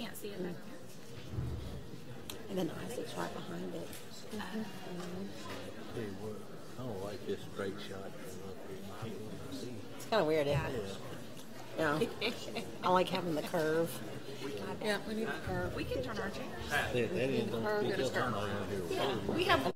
can't see it back And then Isaac's right behind it. Hey, what? I don't like this straight shot from up here. You can't really see. It's kind of weird, isn't it? Yeah. I like having the curve. Yeah, we need a curve. We can turn our chairs. That end don't pick up. I'm not going to hear We have.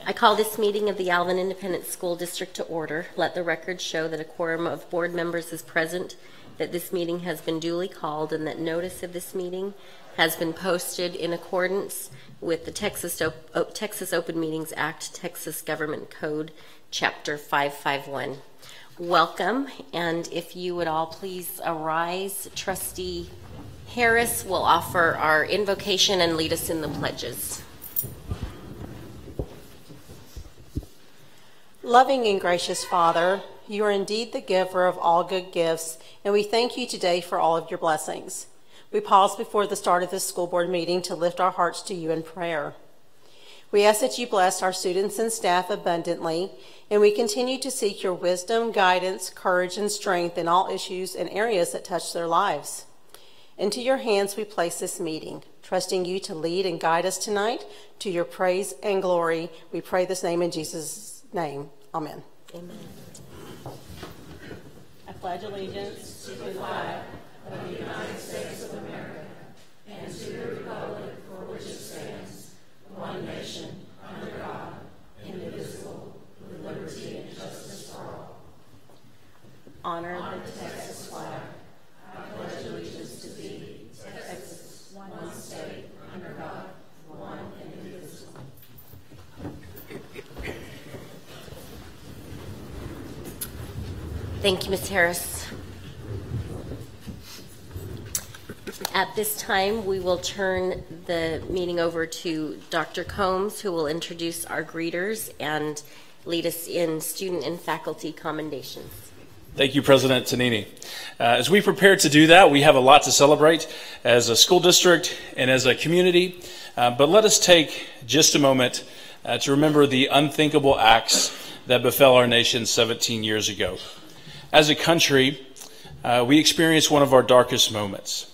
I call this meeting of the Alvin Independent School District to order. Let the record show that a quorum of board members is present, that this meeting has been duly called, and that notice of this meeting has been posted in accordance with the Texas Open Meetings Act, Texas Government Code, Chapter 551. Welcome, and if you would all please arise, Trustee Harris will offer our invocation and lead us in the pledges. Loving and gracious Father, you are indeed the giver of all good gifts, and we thank you today for all of your blessings. We pause before the start of this school board meeting to lift our hearts to you in prayer. We ask that you bless our students and staff abundantly, and we continue to seek your wisdom, guidance, courage, and strength in all issues and areas that touch their lives. Into your hands we place this meeting, trusting you to lead and guide us tonight to your praise and glory. We pray this name in Jesus' name. Amen. Amen. I pledge allegiance to the flag of the United States of America and to the republic for which it stands, one nation, under God, indivisible, with liberty and justice for all. Honor the Texas flag. I pledge allegiance to thee, Texas, one state, under God, one and indivisible. Thank you, Ms. Harris. At this time, we will turn the meeting over to Dr. Combs, who will introduce our greeters and lead us in student and faculty commendations. Thank you, President Tonini. As we prepare to do that, we have a lot to celebrate as a school district and as a community, but let us take just a moment to remember the unthinkable acts that befell our nation 17 years ago. As a country, we experienced one of our darkest moments,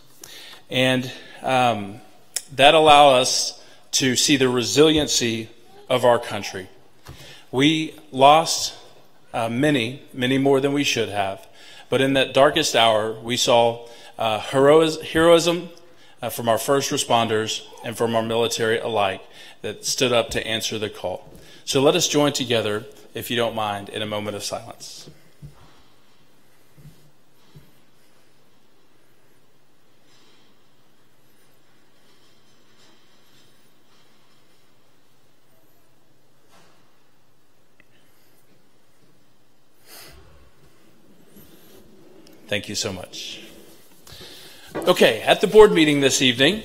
and that allowed us to see the resiliency of our country. We lost many more than we should have, but in that darkest hour, we saw heroism from our first responders and from our military alike that stood up to answer the call. So let us join together, if you don't mind, in a moment of silence. Thank you so much. Okay, at the board meeting this evening,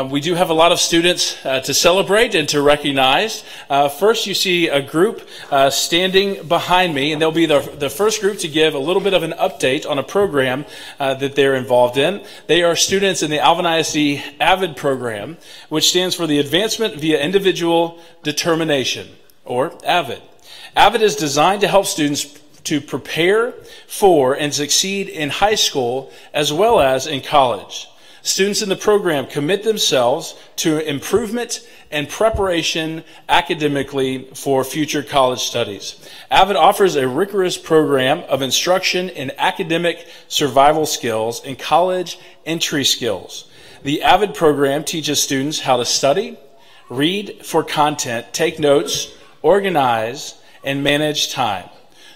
we do have a lot of students to celebrate and to recognize. First, you see a group standing behind me, and they'll be the first group to give a little bit of an update on a program that they're involved in. They are students in the Alvin ISD AVID program, which stands for the Advancement via Individual Determination, or AVID. AVID is designed to help students to prepare for and succeed in high school as well as in college. Students in the program commit themselves to improvement and preparation academically for future college studies. AVID offers a rigorous program of instruction in academic survival skills and college entry skills. The AVID program teaches students how to study, read for content, take notes, organize, and manage time.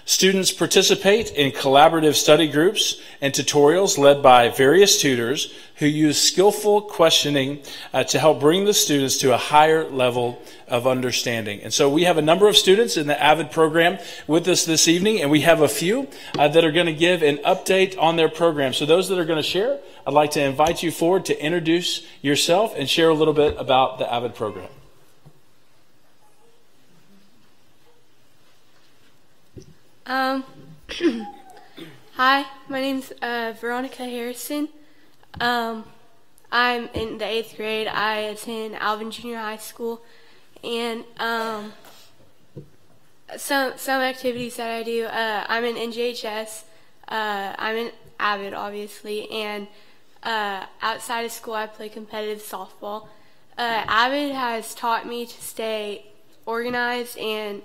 Students participate in collaborative study groups and tutorials led by various tutors who use skillful questioning to help bring the students to a higher level of understanding. And so we have a number of students in the AVID program with us this evening, and we have a few that are going to give an update on their program. So those that are going to share, I'd like to invite you forward to introduce yourself and share a little bit about the AVID program. Hi, my name's Veronica Harrison. I'm in the 8th grade. I attend Alvin Junior High School, and some activities that I do. I'm in NJHS. I'm in AVID, obviously, and outside of school, I play competitive softball. AVID has taught me to stay organized and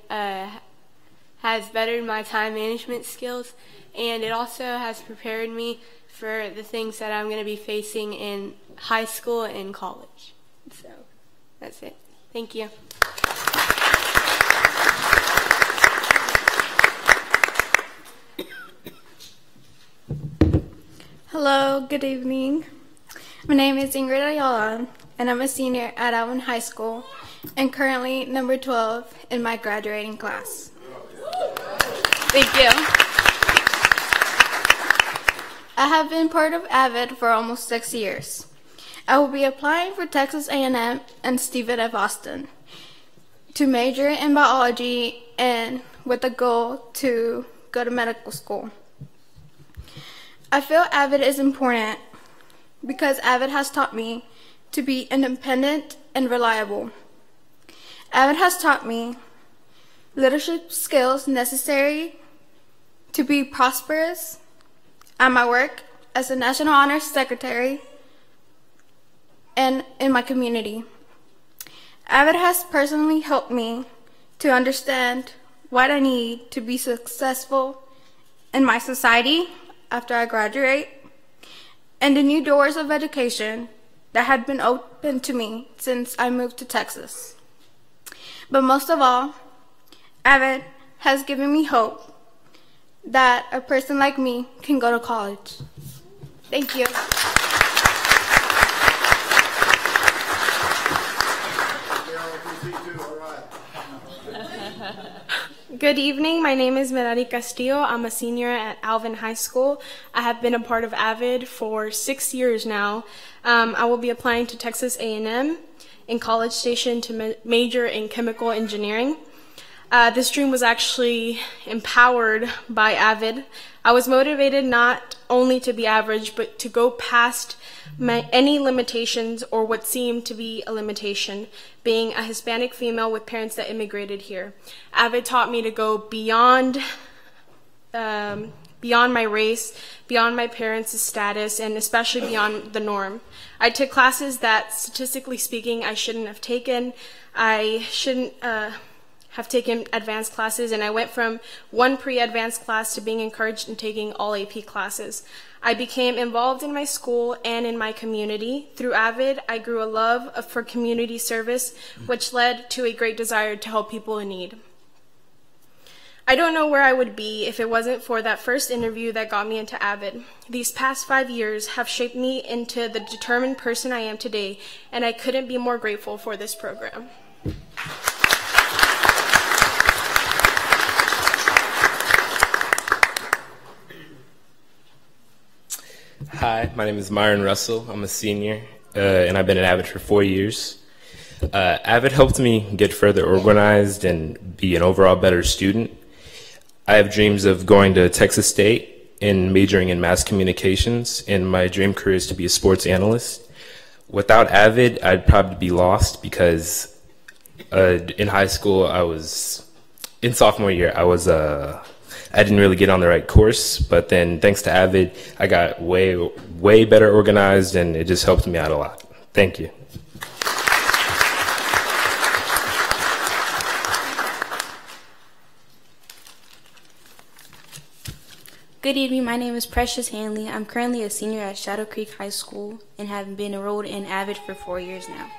has bettered my time management skills, and it also has prepared me for the things that I'm going to be facing in high school and college. So that's it. Thank you. Hello, good evening. My name is Ingrid Allen, and I'm a senior at Alvin High School and currently number 12 in my graduating class. Thank you. I have been part of AVID for almost 6 years. I will be applying for Texas A&M and Stephen F. Austin to major in biology and with a goal to go to medical school. I feel AVID is important because AVID has taught me to be independent and reliable. AVID has taught me leadership skills necessary to be prosperous at my work as a National Honor Secretary and in my community. AVID has personally helped me to understand what I need to be successful in my society after I graduate, and the new doors of education that had been opened to me since I moved to Texas. But most of all, AVID has given me hope that a person like me can go to college. Thank you. Good evening. My name is Merari Castillo. I'm a senior at Alvin High School. I have been a part of AVID for 6 years now. I will be applying to Texas A&M in College Station to major in chemical engineering. This dream was actually empowered by AVID. I was motivated not only to be average, but to go past any limitations or what seemed to be a limitation, being a Hispanic female with parents that immigrated here. AVID taught me to go beyond my race, beyond my parents' status, and especially beyond the norm. I took classes that, statistically speaking, I shouldn't have taken. I shouldn't have taken advanced classes, and I went from one pre-advanced class to being encouraged in taking all AP classes. I became involved in my school and in my community. Through AVID, I grew a love for community service, which led to a great desire to help people in need. I don't know where I would be if it wasn't for that first interview that got me into AVID. These past 5 years have shaped me into the determined person I am today, and I couldn't be more grateful for this program. Hi, my name is Myron Russell. I'm a senior, and I've been at Avid for 4 years. Avid helped me get further organized and be an overall better student. I have dreams of going to Texas State and majoring in mass communications, and my dream career is to be a sports analyst. Without Avid, I'd probably be lost because in high school, in sophomore year, I didn't really get on the right course, but then thanks to Avid, I got way better organized, and it just helped me out a lot. Thank you. Good evening, my name is Precious Hanley. I'm currently a senior at Shadow Creek High School and have been enrolled in Avid for 4 years now.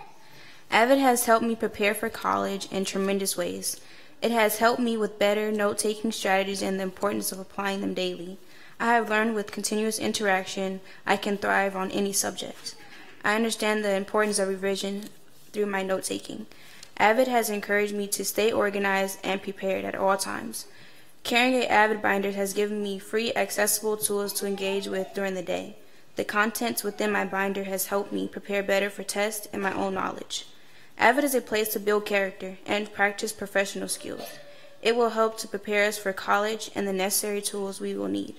Avid has helped me prepare for college in tremendous ways. It has helped me with better note-taking strategies and the importance of applying them daily. I have learned with continuous interaction I can thrive on any subject. I understand the importance of revision through my note-taking. Avid has encouraged me to stay organized and prepared at all times. Carrying an Avid binder has given me free, accessible tools to engage with during the day. The contents within my binder has helped me prepare better for tests and my own knowledge. Avid is a place to build character and practice professional skills. It will help to prepare us for college and the necessary tools we will need.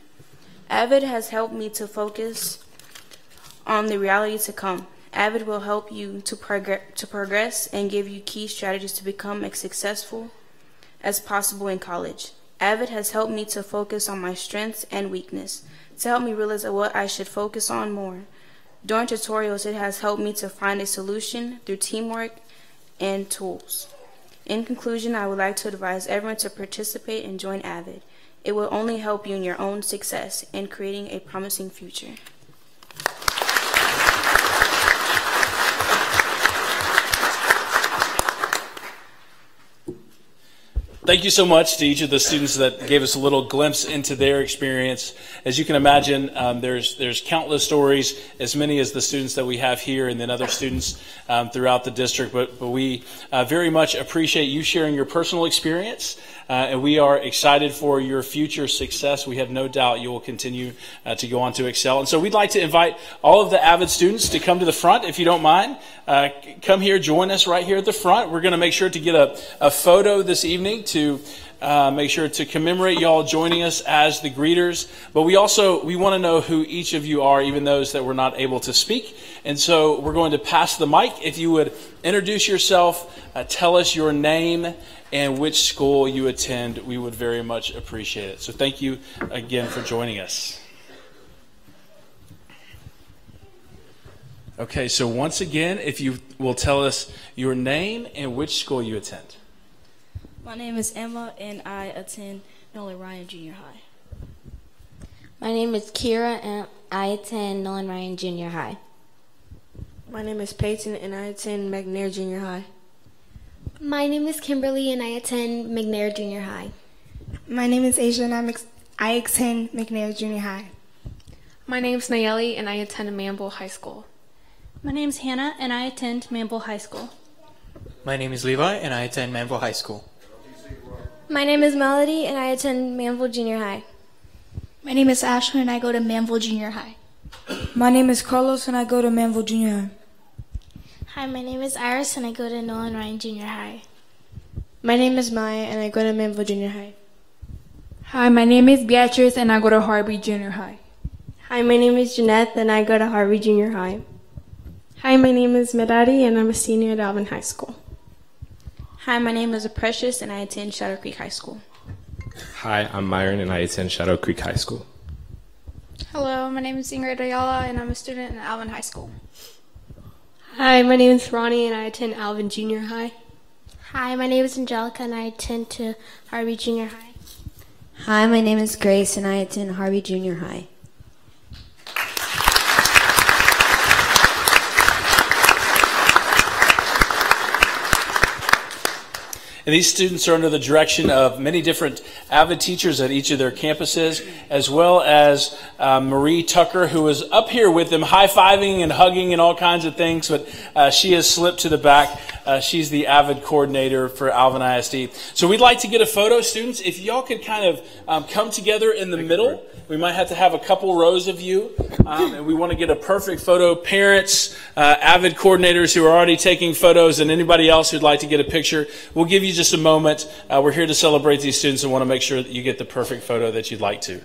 Avid has helped me to focus on the reality to come. Avid will help you to progress and give you key strategies to become as successful as possible in college. Avid has helped me to focus on my strengths and weakness, to help me realize what I should focus on more. During tutorials, it has helped me to find a solution through teamwork and tools. In conclusion, I would like to advise everyone to participate and join Avid. It will only help you in your own success and creating a promising future. Thank you so much to each of the students that gave us a little glimpse into their experience. As you can imagine, there's countless stories, as many as the students that we have here and then other students throughout the district. But we very much appreciate you sharing your personal experience, and we are excited for your future success. We have no doubt you will continue to go on to excel. And so we'd like to invite all of the Avid students to come to the front, if you don't mind. Come here, join us right here at the front. We're going to make sure to get a photo this evening to make sure to commemorate y'all joining us as the greeters. But we want to know who each of you are, even those that were not able to speak. And so we're going to pass the mic. If you would introduce yourself, tell us your name and which school you attend, we would very much appreciate it. So thank you again for joining us. Okay, so once again, if you will tell us your name and which school you attend. My name is Emma, and I attend Nolan Ryan Junior High. My name is Kira, and I attend Nolan Ryan Junior High. My name is Peyton, and I attend McNair Junior High. My name is Kimberly, and I attend McNair Junior High. My name is Asia, and I attend McNair Junior High. My name is Nayeli, and I attend Manville High School. My name is Hannah, and I attend Manville High School. My name is Levi, and I attend Manville High School. My name is Melody, and I attend Manville Junior High. My name is Ashley, and I go to Manville Junior High. My name is Carlos, and I go to Manville Junior High. Hi, my name is Iris, and I go to Nolan Ryan Junior High. My name is Maya, and I go to Manville Junior High. Hi, my name is Beatrice, and I go to Harvey Junior High. Hi, my name is Jeanette, and I go to Harvey Junior High. Hi, my name is Medadi, and I'm a senior at Alvin High School. Hi, my name is Precious, and I attend Shadow Creek High School. Hi, I'm Myron, and I attend Shadow Creek High School. Hello, my name is Ingrid Allen, and I'm a student at Alvin High School. Hi, my name is Ronnie, and I attend Alvin Junior High. Hi, my name is Angelica, and I attend to Harvey Junior High. Hi, my name is Grace, and I attend Harvey Junior High. And And these students are under the direction of many different AVID teachers at each of their campuses, as well as Marie Tucker, who is up here with them, high-fiving and hugging and all kinds of things, but she has slipped to the back. She's the AVID coordinator for Alvin ISD. So we'd like to get a photo, students. If y'all could kind of come together in the middle. We might have to have a couple rows of you, and we want to get a perfect photo. Parents, AVID coordinators who are already taking photos, and anybody else who'd like to get a picture. We'll give you just a moment. We're here to celebrate these students and want to make sure that you get the perfect photo that you'd like to.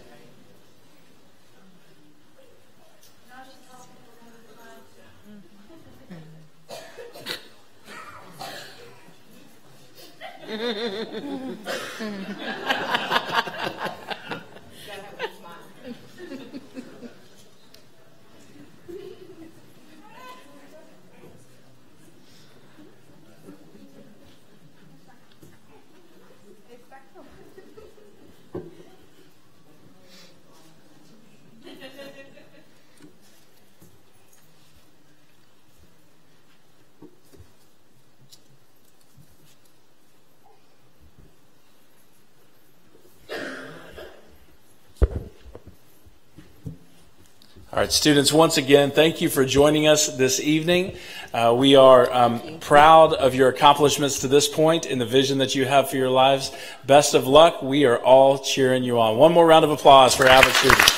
All right, students, once again, thank you for joining us this evening. We are proud of your accomplishments to this point and the vision that you have for your lives. Best of luck. We are all cheering you on. One more round of applause for AVID students.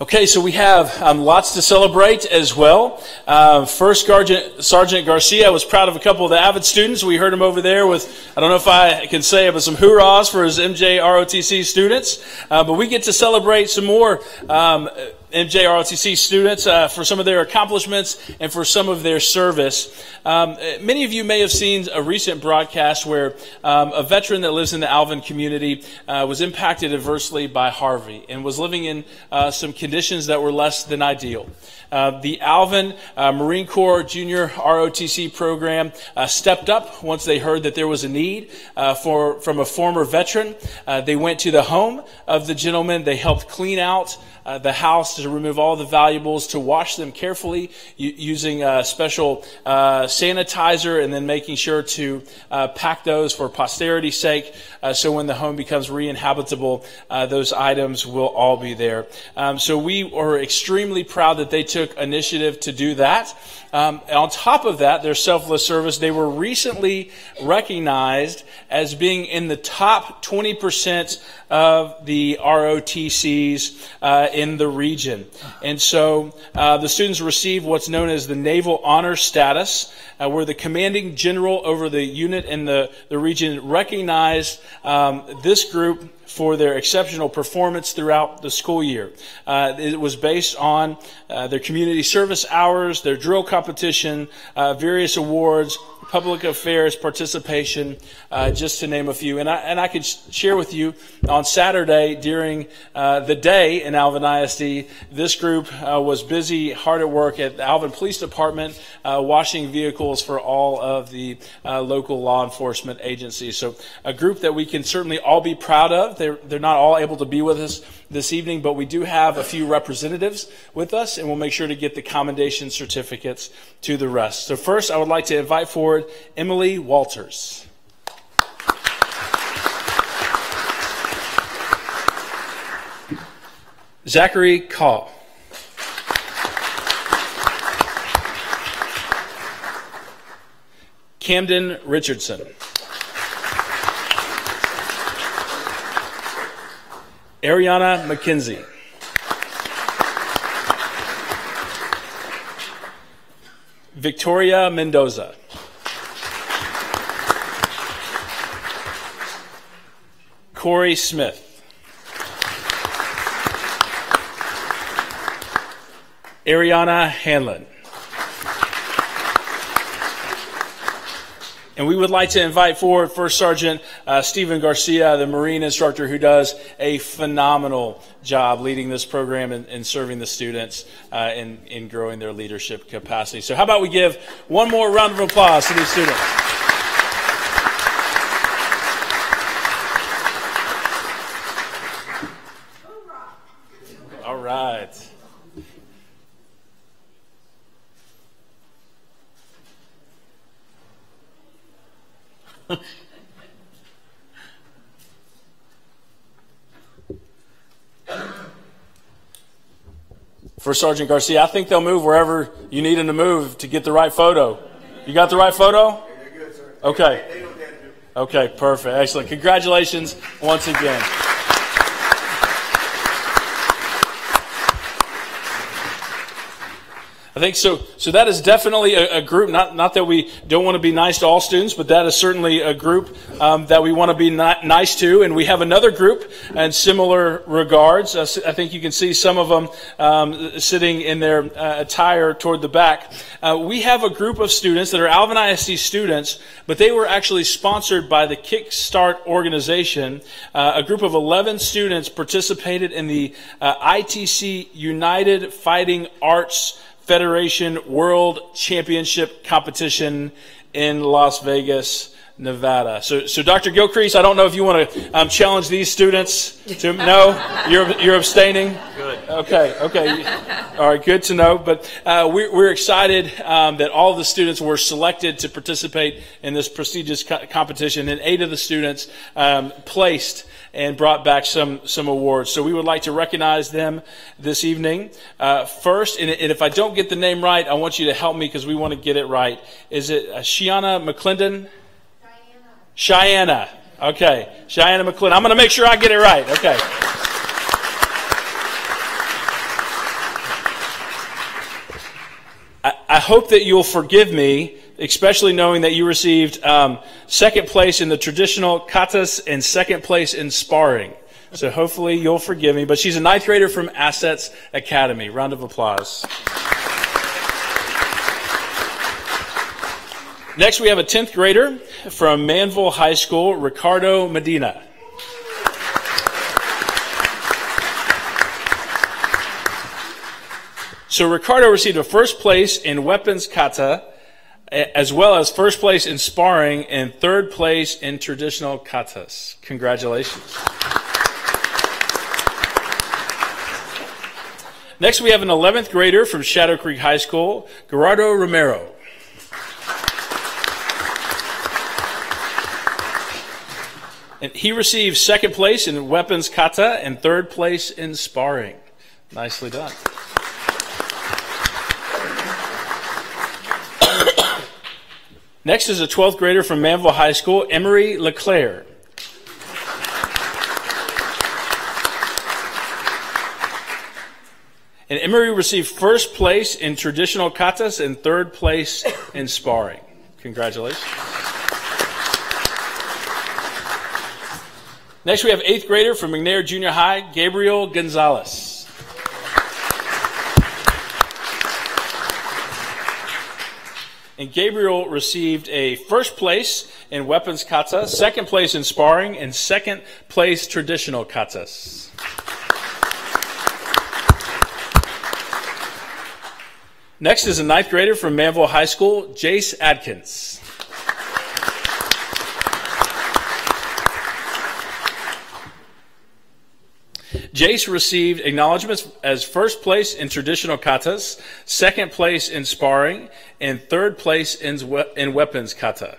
Okay, so we have lots to celebrate as well. First, Sergeant Garcia was proud of a couple of the AVID students. We heard him over there with, I don't know if I can say it, but some hoorahs for his MJROTC students. But we get to celebrate some more MJROTC students for some of their accomplishments and for some of their service. Many of you may have seen a recent broadcast where a veteran that lives in the Alvin community was impacted adversely by Harvey and was living in some conditions that were less than ideal. The Alvin Marine Corps Junior ROTC program stepped up once they heard that there was a need from a former veteran. They went to the home of the gentleman. They helped clean out the house to remove all the valuables, to wash them carefully using special sanitizer, and then making sure to pack those for posterity's sake, so when the home becomes re-inhabitable, those items will all be there. So we are extremely proud that they took initiative to do that. On top of that, their selfless service, they were recently recognized as being in the top 20% of the ROTCs in the region. And so the students received what's known as the Naval Honor Status, where the commanding general over the unit in the region recognized this group for their exceptional performance throughout the school year. It was based on their community service hours, their drill competition, various awards, public affairs participation, just to name a few. And I could share with you on Saturday during the day in Alvin ISD, this group was busy, hard at work at the Alvin Police Department, washing vehicles for all of the local law enforcement agencies. So a group that we can certainly all be proud of. They're not all able to be with us this evening, but we do have a few representatives with us, and we'll make sure to get the commendation certificates to the rest. So first, I would like to invite forward Emily Walters. Zachary Kaw. Camden Richardson. Ariana McKenzie. Victoria Mendoza. Corey Smith. Ariana Hanlon. And we would like to invite forward First Sergeant Stephen Garcia, the Marine instructor who does a phenomenal job leading this program and serving the students in growing their leadership capacity. So how about we give one more round of applause to these students. All right. First Sergeant Garcia, I think they'll move wherever you need them to move to get the right photo. You got the right photo? They're good, sir. Okay. They know what they have to do. Okay, perfect. Excellent. Congratulations once again. I think so. So that is definitely a group. Not that we don't want to be nice to all students, but that is certainly a group that we want to be nice to. And we have another group in similar regards. I think you can see some of them sitting in their attire toward the back. We have a group of students that are Alvin ISD students, but they were actually sponsored by the Kickstart organization. A group of 11 students participated in the ITC United Fighting Arts Federation World Championship competition in Las Vegas, Nevada. So Dr. Gilcrease, I don't know if you want to challenge these students to, no? You're abstaining? Good. Okay. All right, good to know. But we're excited that all of the students were selected to participate in this prestigious competition, and 8 of the students placed and brought back some awards. So we would like to recognize them this evening. First, and if I don't get the name right, I want you to help me because we want to get it right. Is it Shiana McClendon? Cheyenne. Okay. Cheyenne McClendon. I'm going to make sure I get it right. Okay. I hope that you'll forgive me, especially knowing that you received second place in the traditional katas and second place in sparring. So hopefully you'll forgive me. But she's a 9th grader from Assets Academy. Round of applause. Next, we have a 10th grader from Manville High School, Ricardo Medina. So Ricardo received a first place in weapons kata, as well as first place in sparring and third place in traditional katas. Congratulations. Next, we have an 11th grader from Shadow Creek High School, Gerardo Romero. And he received second place in weapons kata and third place in sparring. Nicely done. Next is a 12th grader from Manville High School, Emery LeClaire. And Emery received first place in traditional katas and third place in sparring. Congratulations. Next, we have 8th grader from McNair Junior High, Gabriel Gonzalez. And Gabriel received a first place in weapons kata, second place in sparring, and second place traditional katas. Next is a 9th grader from Manville High School, Jace Adkins. Jace received acknowledgments as first place in traditional katas, second place in sparring, and third place in weapons kata.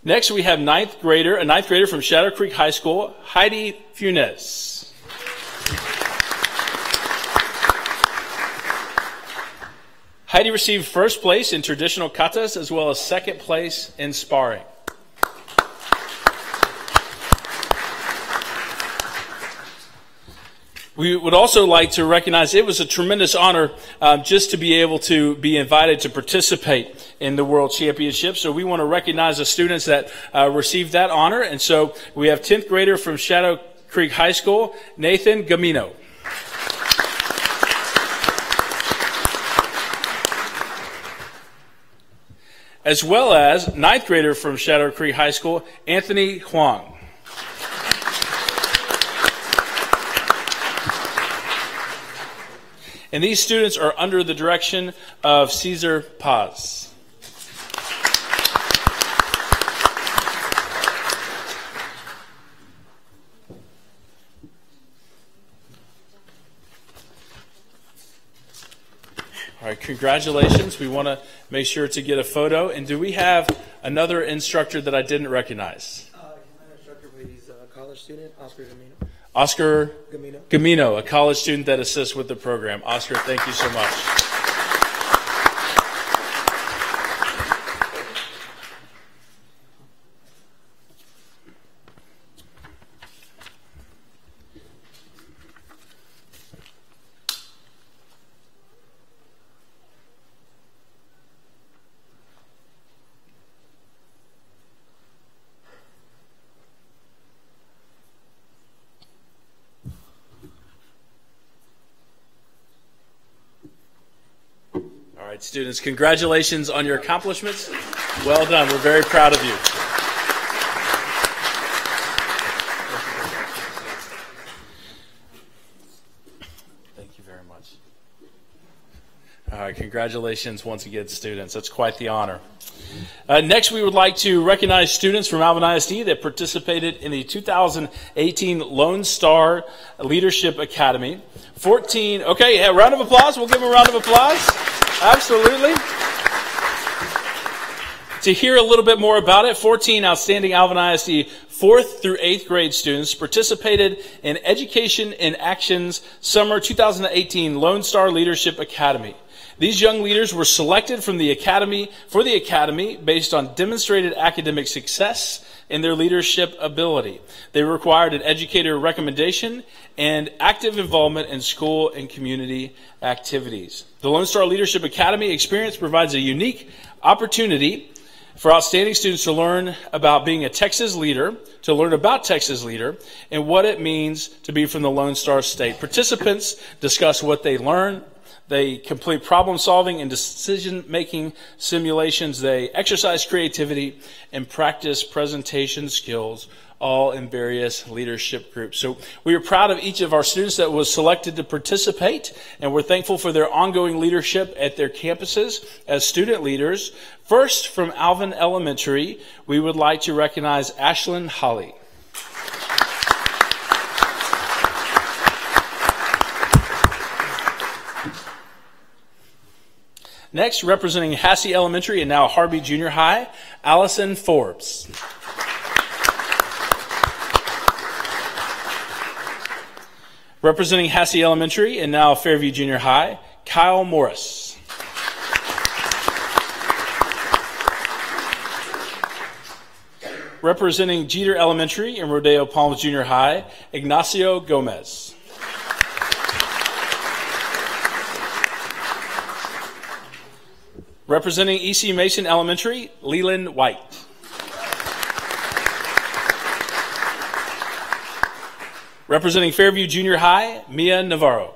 Next, we have a 9th grader from Shadow Creek High School, Heidi Funes. Heidi received first place in traditional katas as well as second place in sparring. We would also like to recognize it was a tremendous honor just to be able to be invited to participate in the World Championship. So we want to recognize the students that received that honor. And so we have 10th grader from Shadow Creek High School, Nathan Gamino. as well as ninth grader from Shadow Creek High School, Anthony Huang. And these students are under the direction of Cesar Paz. All right, congratulations. We want to make sure to get a photo. And do we have another instructor that I didn't recognize? My instructor, he's a college student, Oscar Gamino. Oscar Gamino, a college student that assists with the program. Oscar, thank you so much. All right, students, congratulations on your accomplishments. Well done. We're very proud of you. Thank you very much. All right, congratulations once again, students. That's quite the honor. Next, we would like to recognize students from Alvin ISD that participated in the 2018 Lone Star Leadership Academy. 14, okay, a round of applause. We'll give them a round of applause. Absolutely. To hear a little bit more about it, 14 outstanding Alvin ISD 4th through 8th grade students participated in Education in Action's Summer 2018 Lone Star Leadership Academy. These young leaders were selected from the academy based on demonstrated academic success in their leadership ability. They required an educator recommendation and active involvement in school and community activities. The Lone Star Leadership Academy experience provides a unique opportunity for outstanding students to learn about being a Texas leader, to learn about Texas leader, and what it means to be from the Lone Star State. Participants discuss what they learn. They complete problem-solving and decision-making simulations. They exercise creativity and practice presentation skills, all in various leadership groups. So we are proud of each of our students that was selected to participate, and we're thankful for their ongoing leadership at their campuses as student leaders. First, from Alvin Elementary, we would like to recognize Ashlyn Holly. Next, representing Hassey Elementary and now Harvey Junior High, Allison Forbes. Representing Hassey Elementary and now Fairview Junior High, Kyle Morris. Representing Jeter Elementary and Rodeo Palms Junior High, Ignacio Gomez. Representing E.C. Mason Elementary, Leland White. Representing Fairview Junior High, Mia Navarro.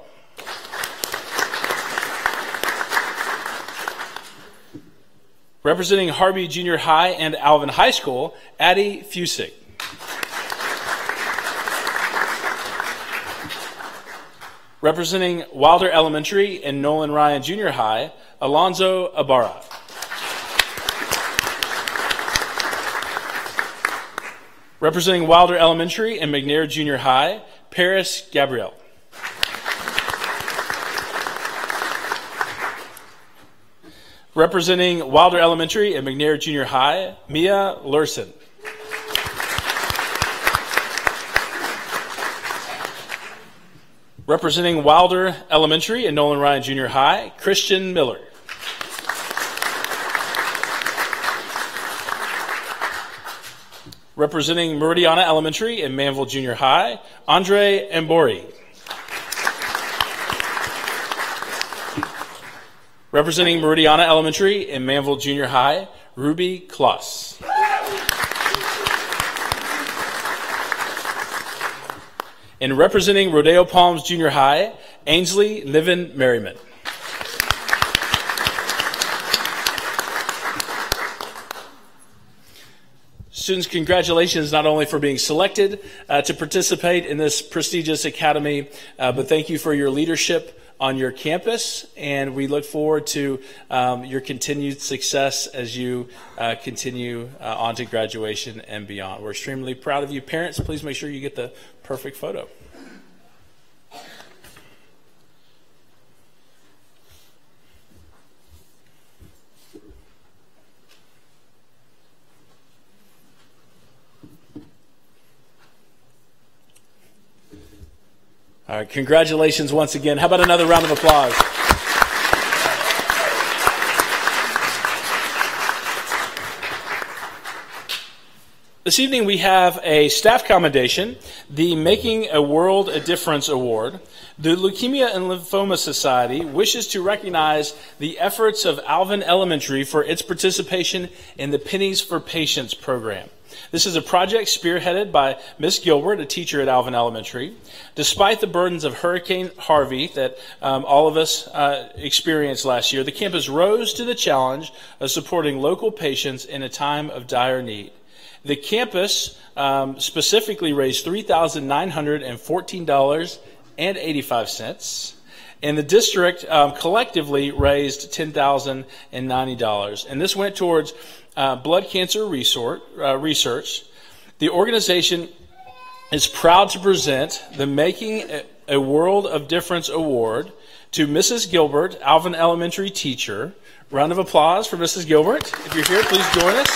Representing Harvey Junior High and Alvin High School, Addie Fusick. Representing Wilder Elementary and Nolan Ryan Junior High, Alonzo Ibarra. Representing Wilder Elementary and McNair Junior High, Paris Gabrielle. Representing Wilder Elementary and McNair Junior High, Mia Lurson. Representing Wilder Elementary and Nolan Ryan Junior High, Christian Miller. Representing Meridiana Elementary and Manville Junior High, Andre Ambori. Representing Meridiana Elementary and Manville Junior High, Ruby Kloss. And representing Rodeo Palms Junior High, Ainsley Niven Merriman. Students, congratulations not only for being selected to participate in this prestigious academy, but thank you for your leadership on your campus, and we look forward to your continued success as you continue on to graduation and beyond. We're extremely proud of you. Parents, please make sure you get the perfect photo. All right, congratulations once again. How about another round of applause? This evening we have a staff commendation, the Making a World a Difference Award. The Leukemia and Lymphoma Society wishes to recognize the efforts of Alvin Elementary for its participation in the Pennies for Patients program. This is a project spearheaded by Miss Gilbert, a teacher at Alvin Elementary. Despite the burdens of Hurricane Harvey that all of us experienced last year, the campus rose to the challenge of supporting local patients in a time of dire need. The campus specifically raised $3,914.85, and the district collectively raised $10,090. And this went towards blood cancer research. The organization is proud to present the Making a World of Difference Award to Mrs. Gilbert, Alvin Elementary teacher. Round of applause for Mrs. Gilbert. If you're here, please join us.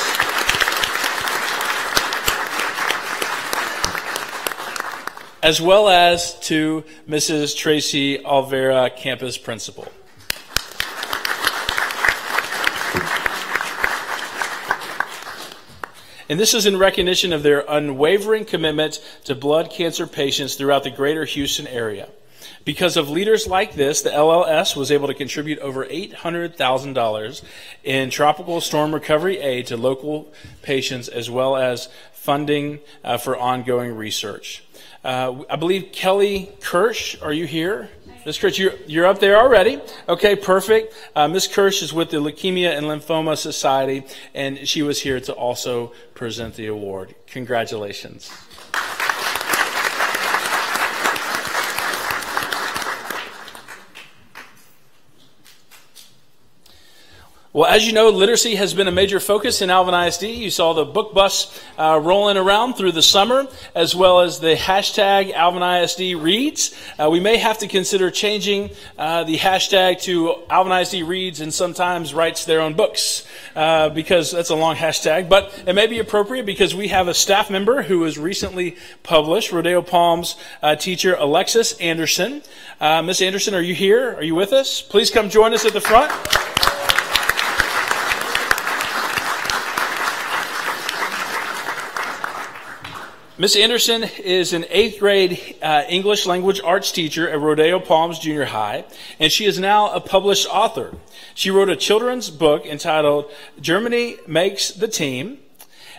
As well as to Mrs. Tracy Alvera, campus principal. And this is in recognition of their unwavering commitment to blood cancer patients throughout the greater Houston area. Because of leaders like this, the LLS was able to contribute over $800,000 in tropical storm recovery aid to local patients, as well as funding for ongoing research. I believe Kelly Kirsch, are you here? Ms. Kirsch, you're up there already. Okay, perfect. Ms. Kirsch is with the Leukemia and Lymphoma Society, and she was here to also present the award. Congratulations. Well, as you know, literacy has been a major focus in Alvin ISD. You saw the book bus rolling around through the summer, as well as the hashtag Alvin ISD Reads. We may have to consider changing the hashtag to Alvin ISD Reads and sometimes writes their own books, because that's a long hashtag. But it may be appropriate because we have a staff member who was recently published, Rodeo Palms teacher Alexis Anderson. Miss Anderson, are you here? Are you with us? Please come join us at the front. Miss Anderson is an 8th grade English language arts teacher at Rodeo Palms Junior High, and she is now a published author. She wrote a children's book entitled Germany Makes the Team,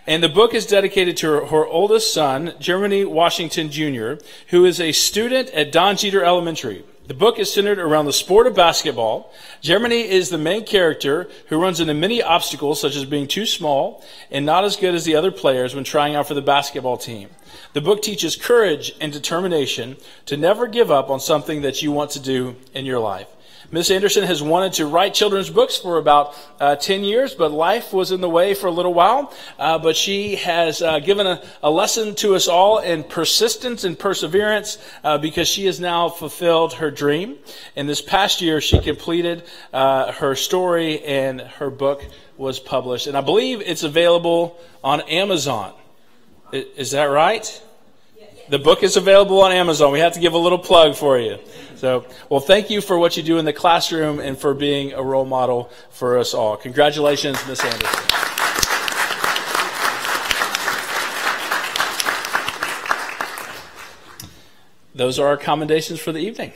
and the book is dedicated to her oldest son, Germany Washington Jr., who is a student at Don Jeter Elementary. The book is centered around the sport of basketball. Germany is the main character who runs into many obstacles, such as being too small and not as good as the other players when trying out for the basketball team. The book teaches courage and determination to never give up on something that you want to do in your life. Miss Anderson has wanted to write children's books for about 10 years, but life was in the way for a little while. But she has given a lesson to us all in persistence and perseverance, because she has now fulfilled her dream. And this past year, she completed her story, and her book was published. And I believe it's available on Amazon. Is that right? The book is available on Amazon. We have to give a little plug for you. So, well, thank you for what you do in the classroom and for being a role model for us all. Congratulations, Miss Anderson. Those are our commendations for the evening.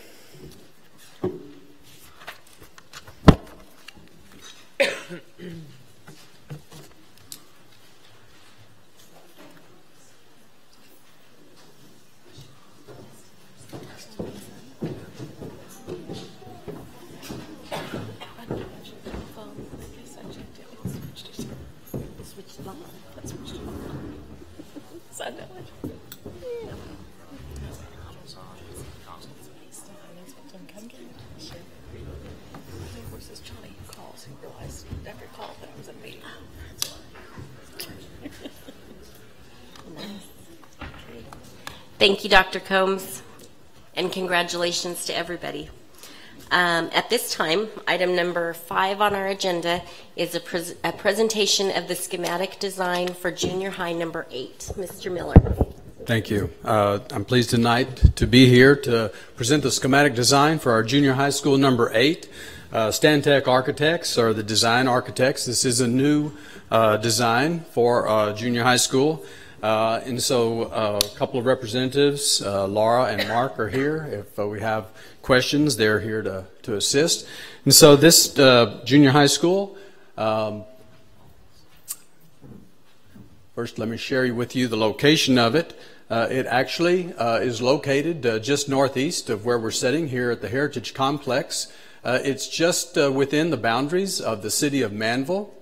Thank you, Dr. Combs, and congratulations to everybody. At this time, item number 5 on our agenda is a presentation of the schematic design for junior high number 8. Mr. Miller. Thank you. I'm pleased tonight to be here to present the schematic design for our junior high school number 8. Stantec Architects are the design architects. This is a new design for junior high school. And so a couple of representatives, Laura and Mark, are here. If we have questions, they're here to assist. And so this junior high school, first let me share with you the location of it. It actually is located just northeast of where we're sitting here at the Heritage Complex. It's just within the boundaries of the city of Manville.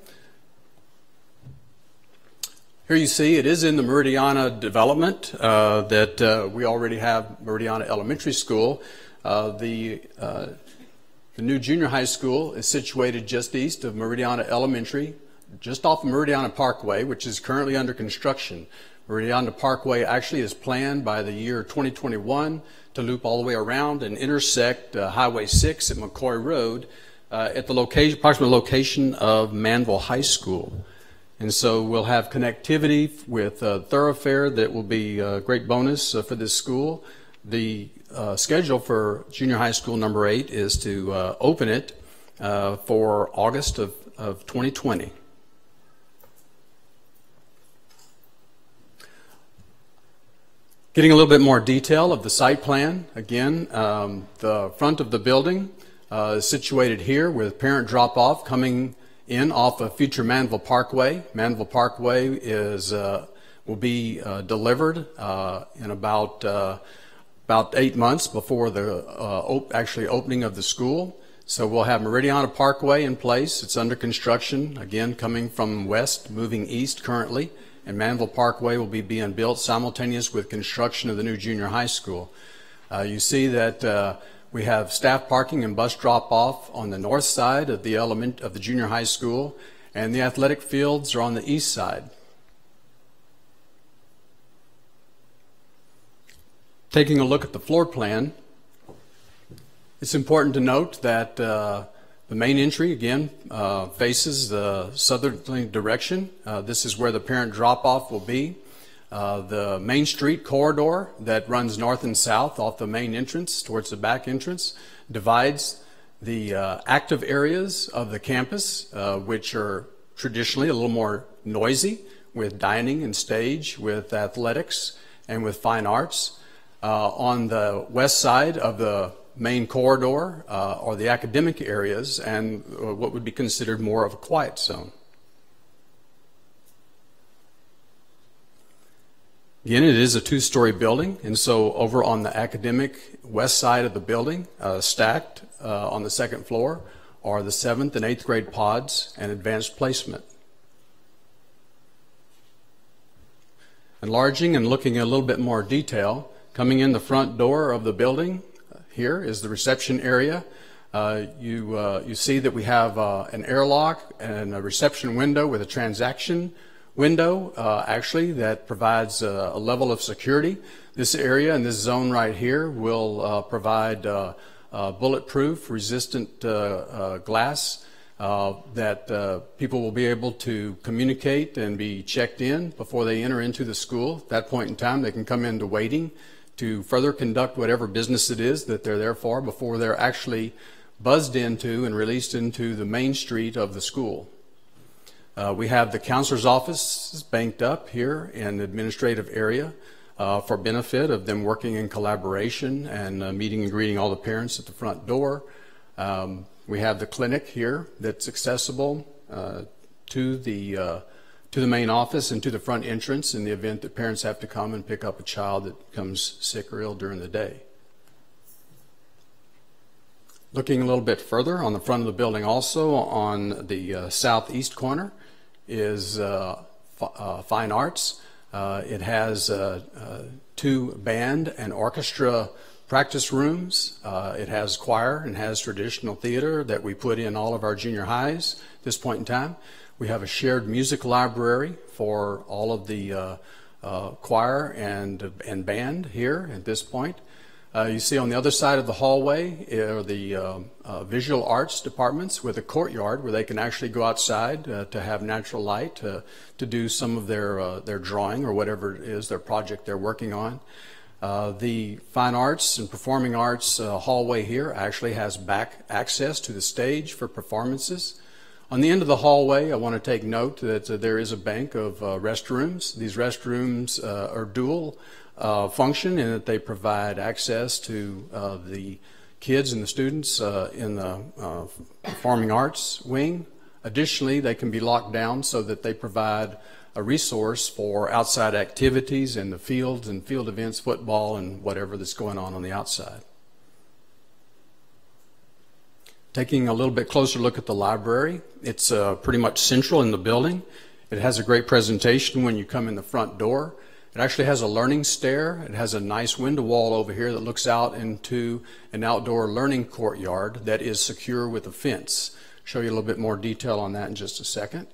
Here you see it is in the Meridiana development that we already have Meridiana Elementary School. The new junior high school is situated just east of Meridiana Elementary, just off of Meridiana Parkway, which is currently under construction. Meridiana Parkway actually is planned by the year 2021 to loop all the way around and intersect Highway 6 at McCoy Road at the approximate location of Manville High School. And so we'll have connectivity with a thoroughfare that will be a great bonus for this school. The schedule for junior high school number 8 is to open it for August of 2020. Getting a little bit more detail of the site plan. Again, the front of the building is situated here with parent drop-off coming in off of future Manville Parkway. Manville Parkway will be delivered in about 8 months before the actually opening of the school. So we'll have Meridiana Parkway in place. It's under construction, again coming from west, moving east currently, and Manville Parkway will be being built simultaneous with construction of the new junior high school. You see that we have staff parking and bus drop-off on the north side of the junior high school, and the athletic fields are on the east side. Taking a look at the floor plan, it's important to note that the main entry, again, faces the southerly direction. This is where the parent drop-off will be. The Main Street corridor that runs north and south off the main entrance towards the back entrance divides the active areas of the campus, which are traditionally a little more noisy, with dining and stage, with athletics, and with fine arts. On the west side of the main corridor are the academic areas and what would be considered more of a quiet zone. Again, it is a 2-story building, and so over on the academic west side of the building, stacked on the second floor, are the 7th and 8th grade pods and advanced placement. Enlarging and looking at a little bit more detail, coming in the front door of the building, here is the reception area. You see that we have an airlock and a reception window with a transaction window actually that provides a level of security. This area and this zone right here will provide bulletproof resistant glass that people will be able to communicate and be checked in before they enter into the school. At that point in time they can come into waiting to further conduct whatever business it is that they're there for before they're actually buzzed into and released into the main street of the school. We have the counselor's office banked up here in the administrative area for benefit of them working in collaboration and meeting and greeting all the parents at the front door. We have the clinic here that's accessible to the main office and to the front entrance in the event that parents have to come and pick up a child that becomes sick or ill during the day. Looking a little bit further on the front of the building also on the southeast corner is fine arts. It has 2 band and orchestra practice rooms. It has choir and has traditional theater that we put in all of our junior highs at this point in time. We have a shared music library for all of the choir and band here at this point. You see on the other side of the hallway are the visual arts departments with a courtyard where they can actually go outside to have natural light to do some of their drawing or whatever it is, their project they're working on. The fine arts and performing arts hallway here actually has back access to the stage for performances. On the end of the hallway, I want to take note that there is a bank of restrooms. These restrooms are dual function in that they provide access to the kids and the students in the performing arts wing. Additionally, they can be locked down so that they provide a resource for outside activities in the fields and field events, football and whatever that's going on the outside. Taking a little bit closer look at the library, it's pretty much central in the building. It has a great presentation when you come in the front door. It actually has a learning stair. It has a nice window wall over here that looks out into an outdoor learning courtyard that is secure with a fence. Show you a little bit more detail on that in just a second.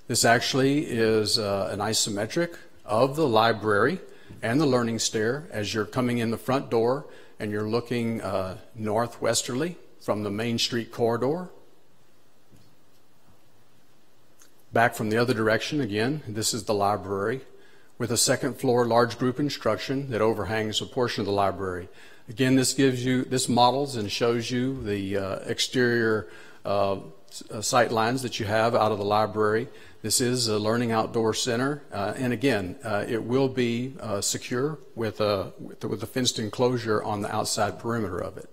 This actually is an isometric of the library and the learning stair as you're coming in the front door and you're looking northwesterly from the Main Street corridor. Back from the other direction again, this is the library with a second floor large group instruction that overhangs a portion of the library. Again, this models and shows you the exterior sight lines that you have out of the library. This is a learning outdoor center, and again, it will be secure with a fenced enclosure on the outside perimeter of it.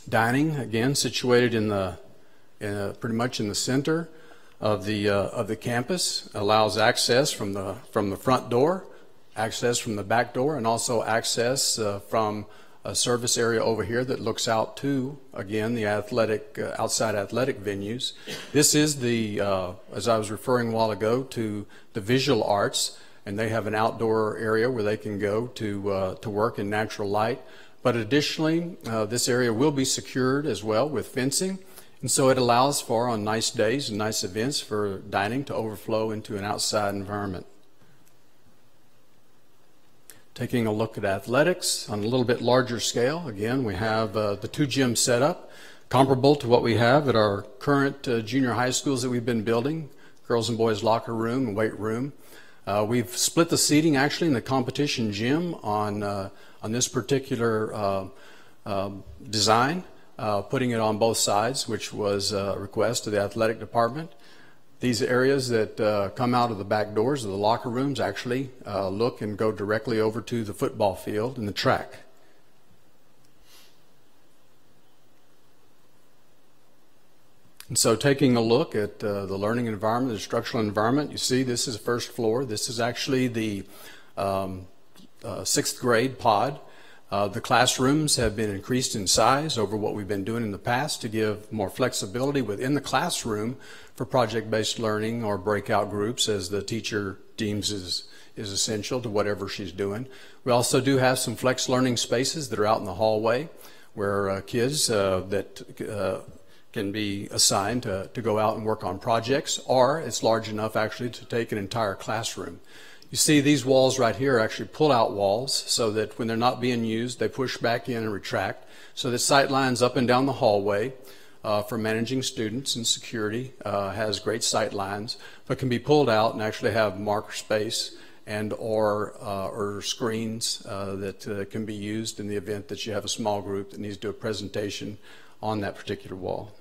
Dining, again, situated pretty much in the center of the campus, allows access from the front door, access from the back door, and also access from a service area over here that looks out to, again, the outside athletic venues. This is as I was referring a while ago, to the visual arts, and they have an outdoor area where they can go to work in natural light. But additionally, this area will be secured as well with fencing, and so it allows for, on nice days and nice events, for dining to overflow into an outside environment. Taking a look at athletics on a little bit larger scale, again, we have the 2 gyms set up, comparable to what we have at our current junior high schools that we've been building, girls and boys locker room and weight room. We've split the seating actually in the competition gym on this particular design, putting it on both sides, which was a request of the athletic department. These areas that come out of the back doors of the locker rooms actually look and go directly over to the football field and the track. And so taking a look at the learning environment, the instructional environment, you see this is the first floor. This is actually the 6th grade pod. The classrooms have been increased in size over what we've been doing in the past to give more flexibility within the classroom for project-based learning or breakout groups as the teacher deems is essential to whatever she's doing. We also do have some flex learning spaces that are out in the hallway where kids that can be assigned to go out and work on projects, or it's large enough actually to take an entire classroom. You see these walls right here are actually pull-out walls so that when they're not being used, they push back in and retract. So the sight lines up and down the hallway for managing students and security has great sight lines, but can be pulled out and actually have marker space and or screens that can be used in the event that you have a small group that needs to do a presentation on that particular wall.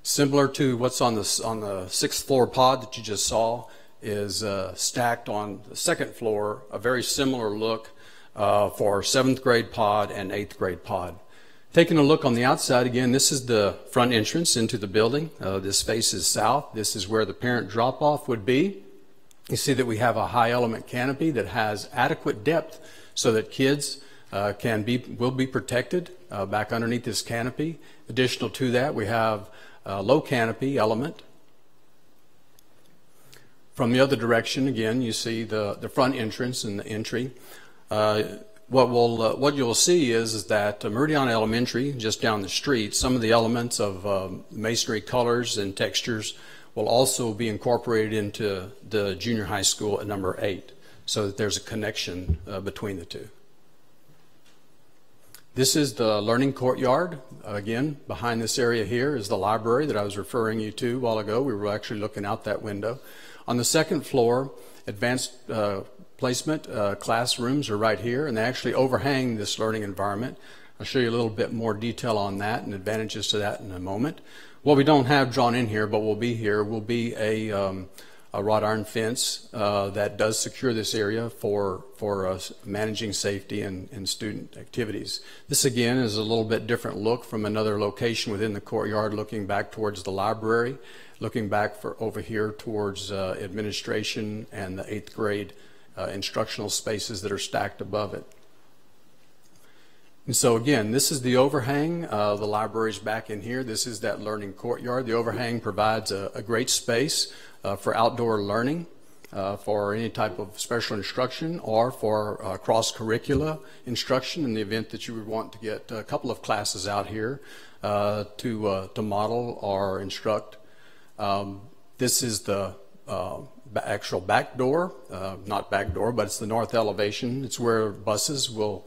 Similar to what's on the 6th floor pod that you just saw, is stacked on the 2nd floor, a very similar look for 7th grade pod and 8th grade pod. Taking a look on the outside, again, this is the front entrance into the building. This faces south. This is where the parent drop-off would be. You see that we have a high element canopy that has adequate depth so that kids will be protected back underneath this canopy. Additional to that, we have a low canopy element. from the other direction, again, you see the front entrance and the entry. What you'll see is that Meridian Elementary, just down the street, some of the elements of masonry colors and textures will also be incorporated into the junior high school at number 8, so that there's a connection between the two. This is the learning courtyard. Again, behind this area here is the library that I was referring you to a while ago. We were actually looking out that window. On the second floor, advanced placement classrooms are right here, and they actually overhang this learning environment. I'll show you a little bit more detail on that and advantages to that in a moment. What we don't have drawn in here, but will be here, will be a wrought iron fence that does secure this area for managing safety and student activities. This again is a little bit different look from another location within the courtyard, looking back towards the library, looking back over here towards administration and the 8th grade instructional spaces that are stacked above it. And so again, this is the overhang. The library's back in here. This is that learning courtyard. The overhang provides a great space for outdoor learning, for any type of special instruction, or for cross-curricula instruction in the event that you would want to get a couple of classes out here to model or instruct. This is the actual back door, not back door, but it's the north elevation. It's where buses will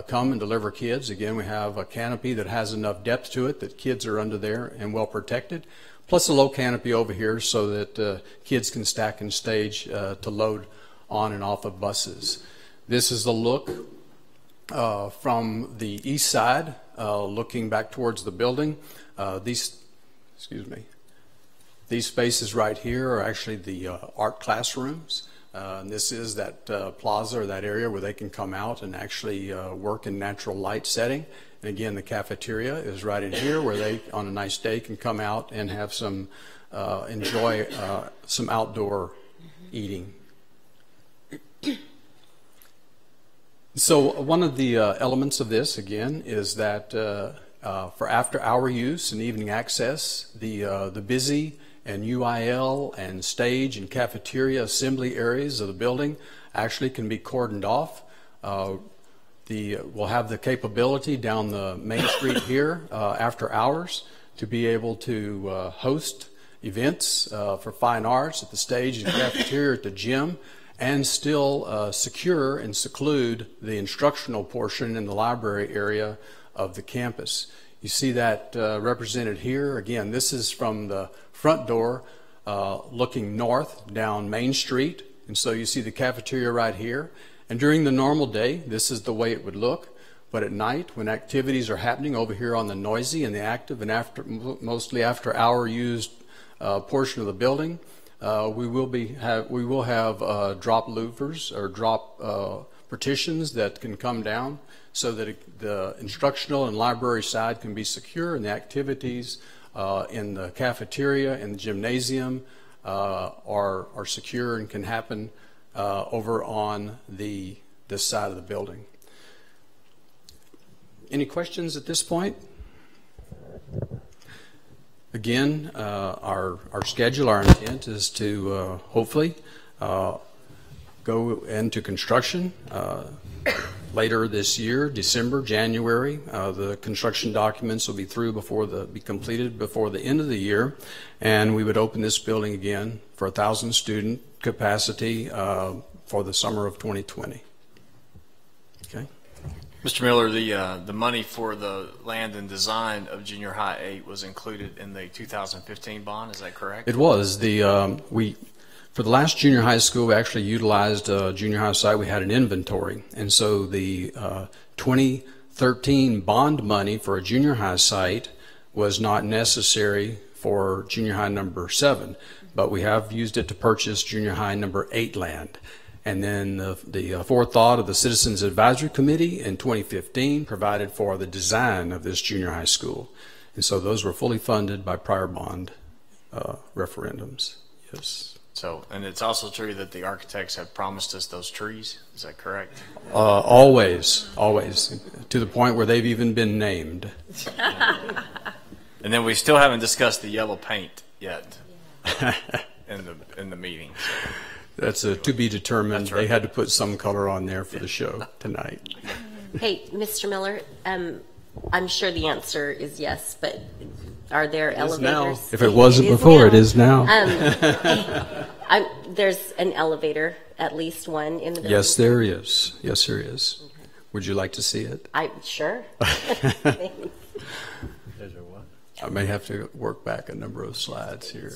come and deliver kids. Again, we have a canopy that has enough depth to it that kids are under there and well protected, plus a low canopy over here so that kids can stack and stage to load on and off of buses. This is the look from the east side, looking back towards the building. These spaces right here are actually the art classrooms. And this is that plaza or that area where they can come out and actually work in natural light setting. And again, the cafeteria is right in here where they, on a nice day, can come out and have some, enjoy some outdoor eating. So one of the elements of this, again, is that for after-hour use and evening access, the busy and UIL and stage and cafeteria assembly areas of the building actually can be cordoned off. We'll have the capability down the main street here after hours to be able to host events for fine arts at the stage and cafeteria at the gym, and still secure and seclude the instructional portion in the library area of the campus. You see that represented here. Again, this is from the front door looking north down Main Street, and so you see the cafeteria right here. And during the normal day, this is the way it would look. But at night, when activities are happening over here on the noisy and the active and mostly after hour used portion of the building, we will have drop louvers or drop partitions that can come down so that the instructional and library side can be secure, and the activities in the cafeteria and the gymnasium are secure and can happen over on this side of the building. Any questions at this point? Again, our schedule, our intent is to hopefully go into construction later this year, December, January. The construction documents will be be completed before the end of the year, and we would open this building again for 1,000 student capacity for the summer of 2020. Okay. Mr. Miller, the money for the land and design of Junior High 8 was included in the 2015 bond. Is that correct? It was. For the last junior high school, we actually utilized a junior high site. We had an inventory, and so the 2013 bond money for a junior high site was not necessary for junior high number 7, but we have used it to purchase junior high number 8 land. And then the forethought of the Citizens Advisory Committee in 2015 provided for the design of this junior high school. And so those were fully funded by prior bond referendums. Yes. So, and it's also true that the architects have promised us those trees. Is that correct? Always, to the point where they've even been named. And then we still haven't discussed the yellow paint yet in in the meeting. That's to be determined. That's right. They had to put some color on there for the show tonight. Hey, Mr. Miller, I'm sure the answer is yes, but are there elevators? Now. If it wasn't before, it is now. There's an elevator, at least one in the building. Yes, there is. Yes, there is. Okay. Would you like to see it? Sure. I may have to work back a number of slides here.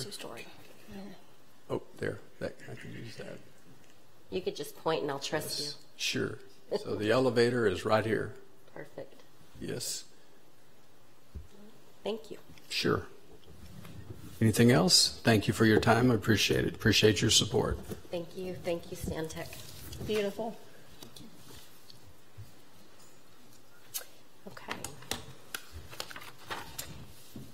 Oh, there. I could use that. You could just point and I'll trust you. Sure. So the elevator is right here. Perfect. Yes. Thank you. Sure. Anything else? Thank you for your time. I appreciate it. Appreciate your support. Thank you. Thank you, Stantec. Beautiful. Okay.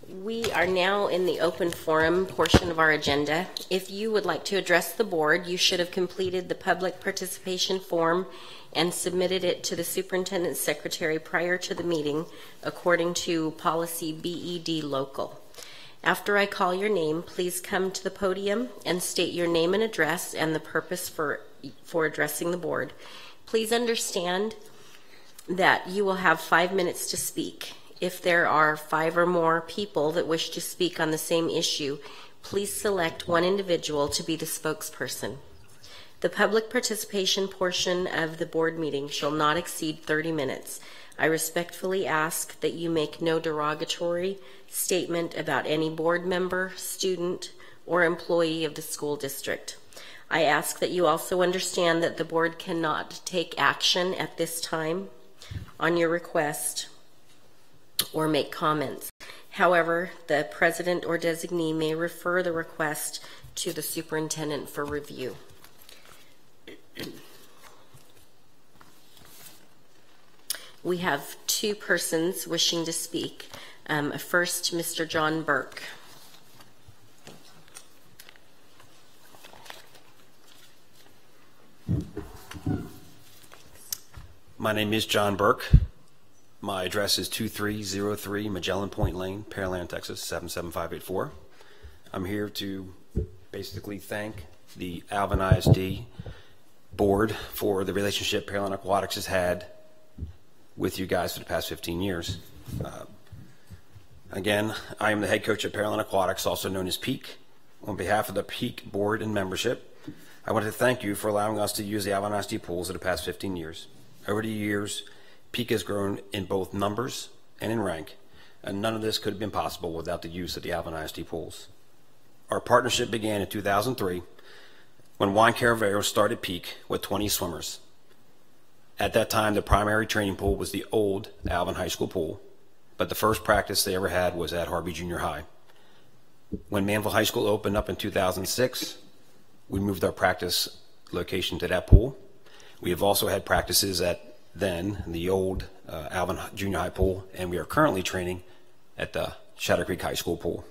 We are now in the open forum portion of our agenda. If you would like to address the board, you should have completed the public participation form and submitted it to the superintendent's secretary prior to the meeting, according to policy BED local. After I call your name, please come to the podium and state your name and address and the purpose for addressing the board. Please understand that you will have 5 minutes to speak. If there are 5 or more people that wish to speak on the same issue, please select one individual to be the spokesperson. The public participation portion of the board meeting shall not exceed 30 minutes. I respectfully ask that you make no derogatory statement about any board member, student, or employee of the school district. I ask that you also understand that the board cannot take action at this time on your request or make comments. However, the president or designee may refer the request to the superintendent for review. We have 2 persons wishing to speak. First, Mr. John Burke. My name is John Burke. My address is 2303 Magellan Point Lane, Pearland, Texas, 77584. I'm here to basically thank the Alvin ISD board for the relationship Pearland Aquatics has had with you guys for the past 15 years. Again, I am the head coach at Pearland Aquatics, also known as Peak. On behalf of the Peak board and membership, I wanted to thank you for allowing us to use the Alvin ISD pools for the past 15 years. Over the years, Peak has grown in both numbers and in rank, and none of this could have been possible without the use of the Alvin ISD pools. Our partnership began in 2003 when Juan Caravero started Peak with 20 swimmers. At that time, the primary training pool was the old Alvin High School pool, but the first practice they ever had was at Harvey Junior High. When Manville High School opened up in 2006, we moved our practice location to that pool. We have also had practices at then the old Alvin Junior High pool, and we are currently training at the Shadow Creek High School pool.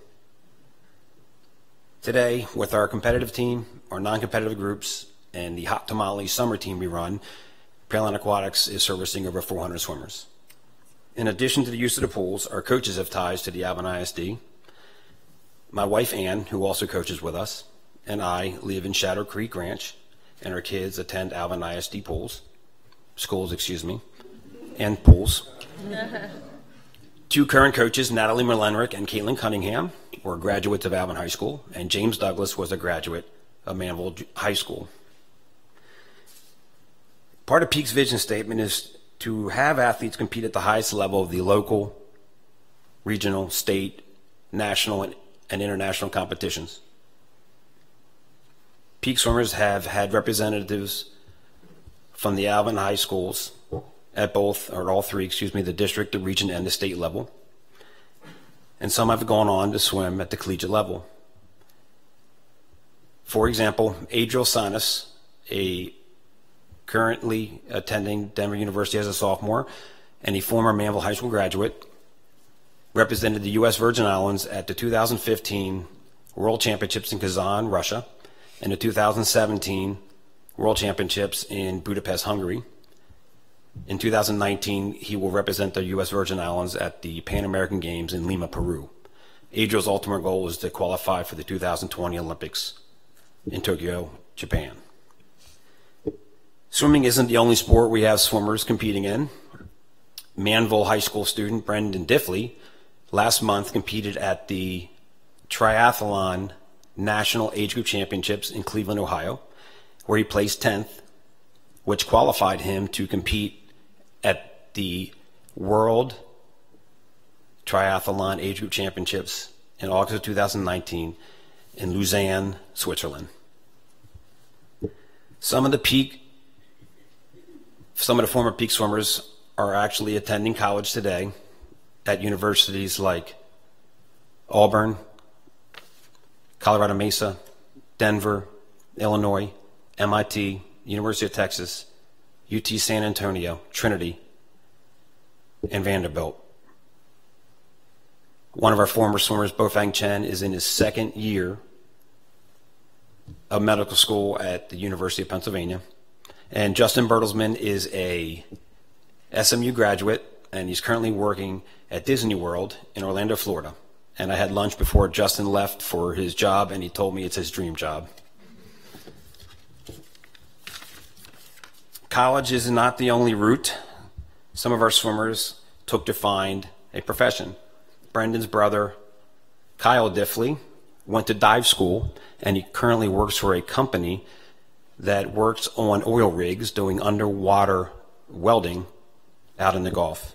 Today, with our competitive team, our non-competitive groups, and the Hot Tamale summer team we run, Pearland Aquatics is servicing over 400 swimmers. In addition to the use of the pools, our coaches have ties to the Alvin ISD. My wife, Ann, who also coaches with us, and I live in Shadow Creek Ranch, and our kids attend Alvin ISD schools, and pools. 2 current coaches, Natalie Merlenrick and Caitlin Cunningham, were graduates of Alvin High School, and James Douglas was a graduate of Manville High School. Part of Peak's vision statement is to have athletes compete at the highest level of the local, regional, state, national, and international competitions. Peak swimmers have had representatives from the Alvin High Schools at all three, the district, the region, and the state level. And some have gone on to swim at the collegiate level. For example, Adriel Sanas, currently attending Denver University as a sophomore and a former Manville High School graduate, represented the U.S. Virgin Islands at the 2015 World Championships in Kazan, Russia, and the 2017 World Championships in Budapest, Hungary. In 2019, he will represent the U.S. Virgin Islands at the Pan American Games in Lima, Peru. Adriel's ultimate goal is to qualify for the 2020 Olympics. in Tokyo, Japan. Swimming isn't the only sport we have swimmers competing in. Manville High School student Brendan Diffley last month competed at the Triathlon National Age Group Championships in Cleveland, Ohio, where he placed 10th, which qualified him to compete at the World Triathlon Age Group Championships in August of 2019 in Lausanne, Switzerland. Some of the former peak swimmers are actually attending college today at universities like Auburn, Colorado Mesa, Denver, Illinois, MIT, University of Texas, UT San Antonio, Trinity, and Vanderbilt. One of our former swimmers, Bofang Chen, is in his second year of medical school at the University of Pennsylvania. And Justin Bertelsmann is a SMU graduate, and he's currently working at Disney World in Orlando, Florida. And I had lunch before Justin left for his job, and he told me it's his dream job. College is not the only route some of our swimmers took to find a profession. Brendan's brother, Kyle Diffley, went to dive school, and he currently works for a company that works on oil rigs doing underwater welding out in the Gulf.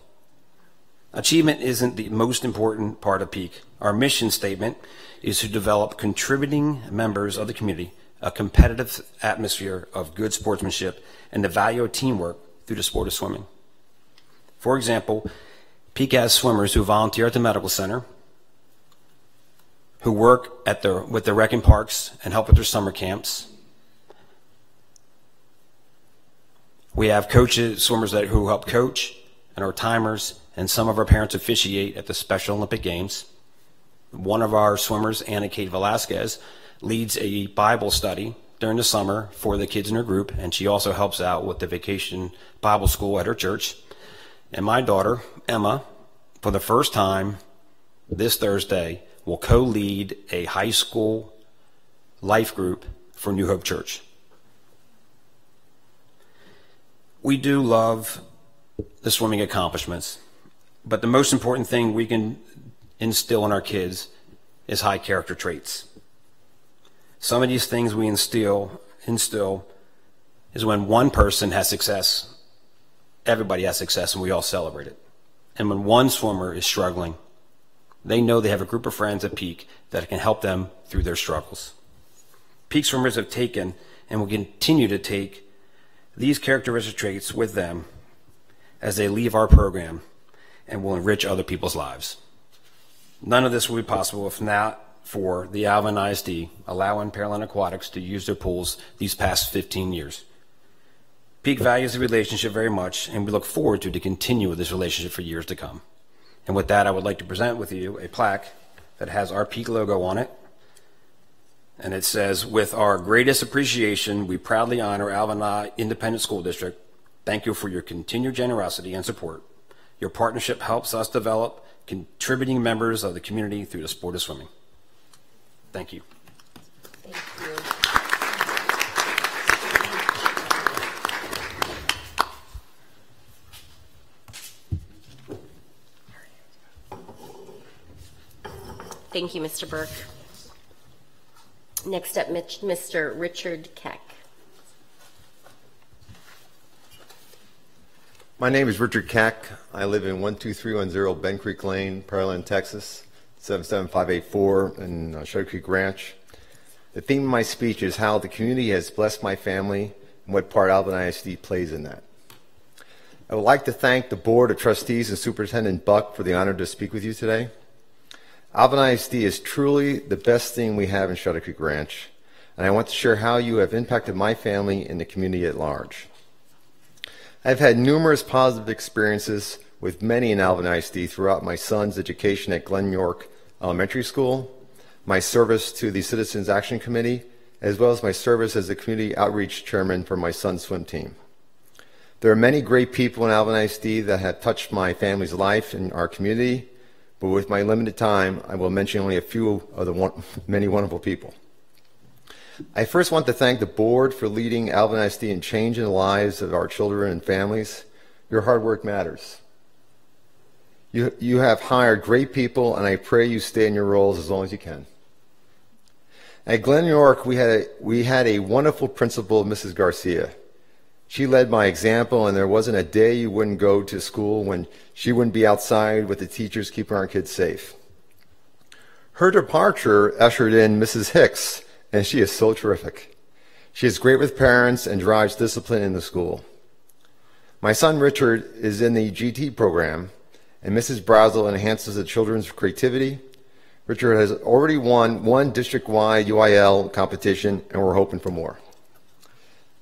Achievement isn't the most important part of Peak. Our mission statement is to develop contributing members of the community, a competitive atmosphere of good sportsmanship, and the value of teamwork through the sport of swimming. For example, Peak has swimmers who volunteer at the medical center, who work with the rec and parks and help with their summer camps. We have swimmers who help coach, and our timers, and some of our parents officiate at the Special Olympic Games. One of our swimmers, Anna Kate Velasquez, leads a Bible study during the summer for the kids in her group, and she also helps out with the Vacation Bible School at her church. And my daughter, Emma, for the first time this Thursday, will co-lead a high school life group for New Hope Church. We do love the swimming accomplishments, but the most important thing we can instill in our kids is high character traits. Some of these things we instill is when one person has success, everybody has success, and we all celebrate it. And when one swimmer is struggling, they know they have a group of friends at Peak that can help them through their struggles. Peak swimmers have taken and will continue to take these characteristic traits with them as they leave our program and will enrich other people's lives. None of this would be possible if not for the Alvin ISD allowing Pearland Aquatics to use their pools these past 15 years. Peak values the relationship very much, and we look forward to continue with this relationship for years to come. And with that, I would like to present with you a plaque that has our Peak logo on it. And it says, "With our greatest appreciation, we proudly honor Alvin Independent School District. Thank you for your continued generosity and support. Your partnership helps us develop contributing members of the community through the sport of swimming." Thank you. Thank you. Thank you, Mr. Burke. Next up, Mr. Richard Keck. My name is Richard Keck. I live in 12310 Ben Creek Lane, Pearland, Texas, 77584 in Sugar Creek Ranch. The theme of my speech is how the community has blessed my family and what part Alvin ISD plays in that. I would like to thank the Board of Trustees and Superintendent Buck for the honor to speak with you today. Alvin ISD is truly the best thing we have in Sugar Creek Ranch, and I want to share how you have impacted my family and the community at large. I've had numerous positive experiences with many in Alvin ISD throughout my son's education at Glen York Elementary School, my service to the Citizens Action Committee, as well as my service as the Community Outreach Chairman for my son's swim team. There are many great people in Alvin ISD that have touched my family's life and our community, but with my limited time, I will mention only a few of the many wonderful people. I first want to thank the board for leading Alvin ISD in changing the lives of our children and families. Your hard work matters. You have hired great people, and I pray you stay in your roles as long as you can. At Glen York, we had a wonderful principal, Mrs. Garcia. She led by example, and there wasn't a day you wouldn't go to school when she wouldn't be outside with the teachers keeping our kids safe. Her departure ushered in Mrs. Hicks, and she is so terrific. She is great with parents and drives discipline in the school. My son Richard is in the GT program, and Mrs. Brazel enhances the children's creativity. Richard has already won one district-wide UIL competition, and we're hoping for more.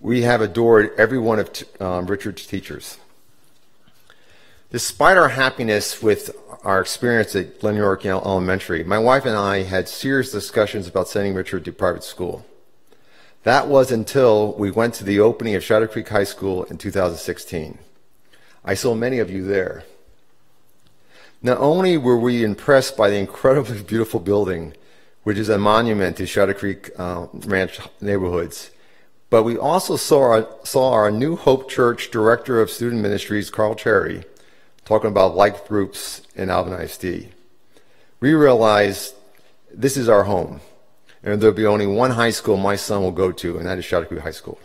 We have adored every one of Richard's teachers. Despite our happiness with our experience at Glen York Elementary, my wife and I had serious discussions about sending Richard to private school. That was until we went to the opening of Shadow Creek High School in 2016. I saw many of you there. Not only were we impressed by the incredibly beautiful building, which is a monument to Shadow Creek Ranch neighborhoods, but we also saw our New Hope Church Director of Student Ministries, Carl Cherry, talking about life groups in Alvin ISD. We realized this is our home, and there'll be only one high school my son will go to, and that is Shadow Creek High School.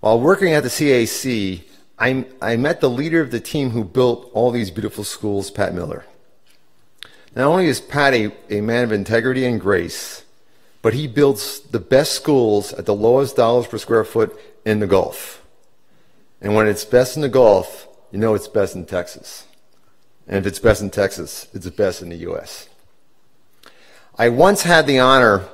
While working at the CAC, I met the leader of the team who built all these beautiful schools, Pat Miller. Not only is Pat a man of integrity and grace, but he builds the best schools at the lowest dollars per square foot in the Gulf. And when it's best in the Gulf, you know it's best in Texas. And if it's best in Texas, it's the best in the U.S. I once had the honor,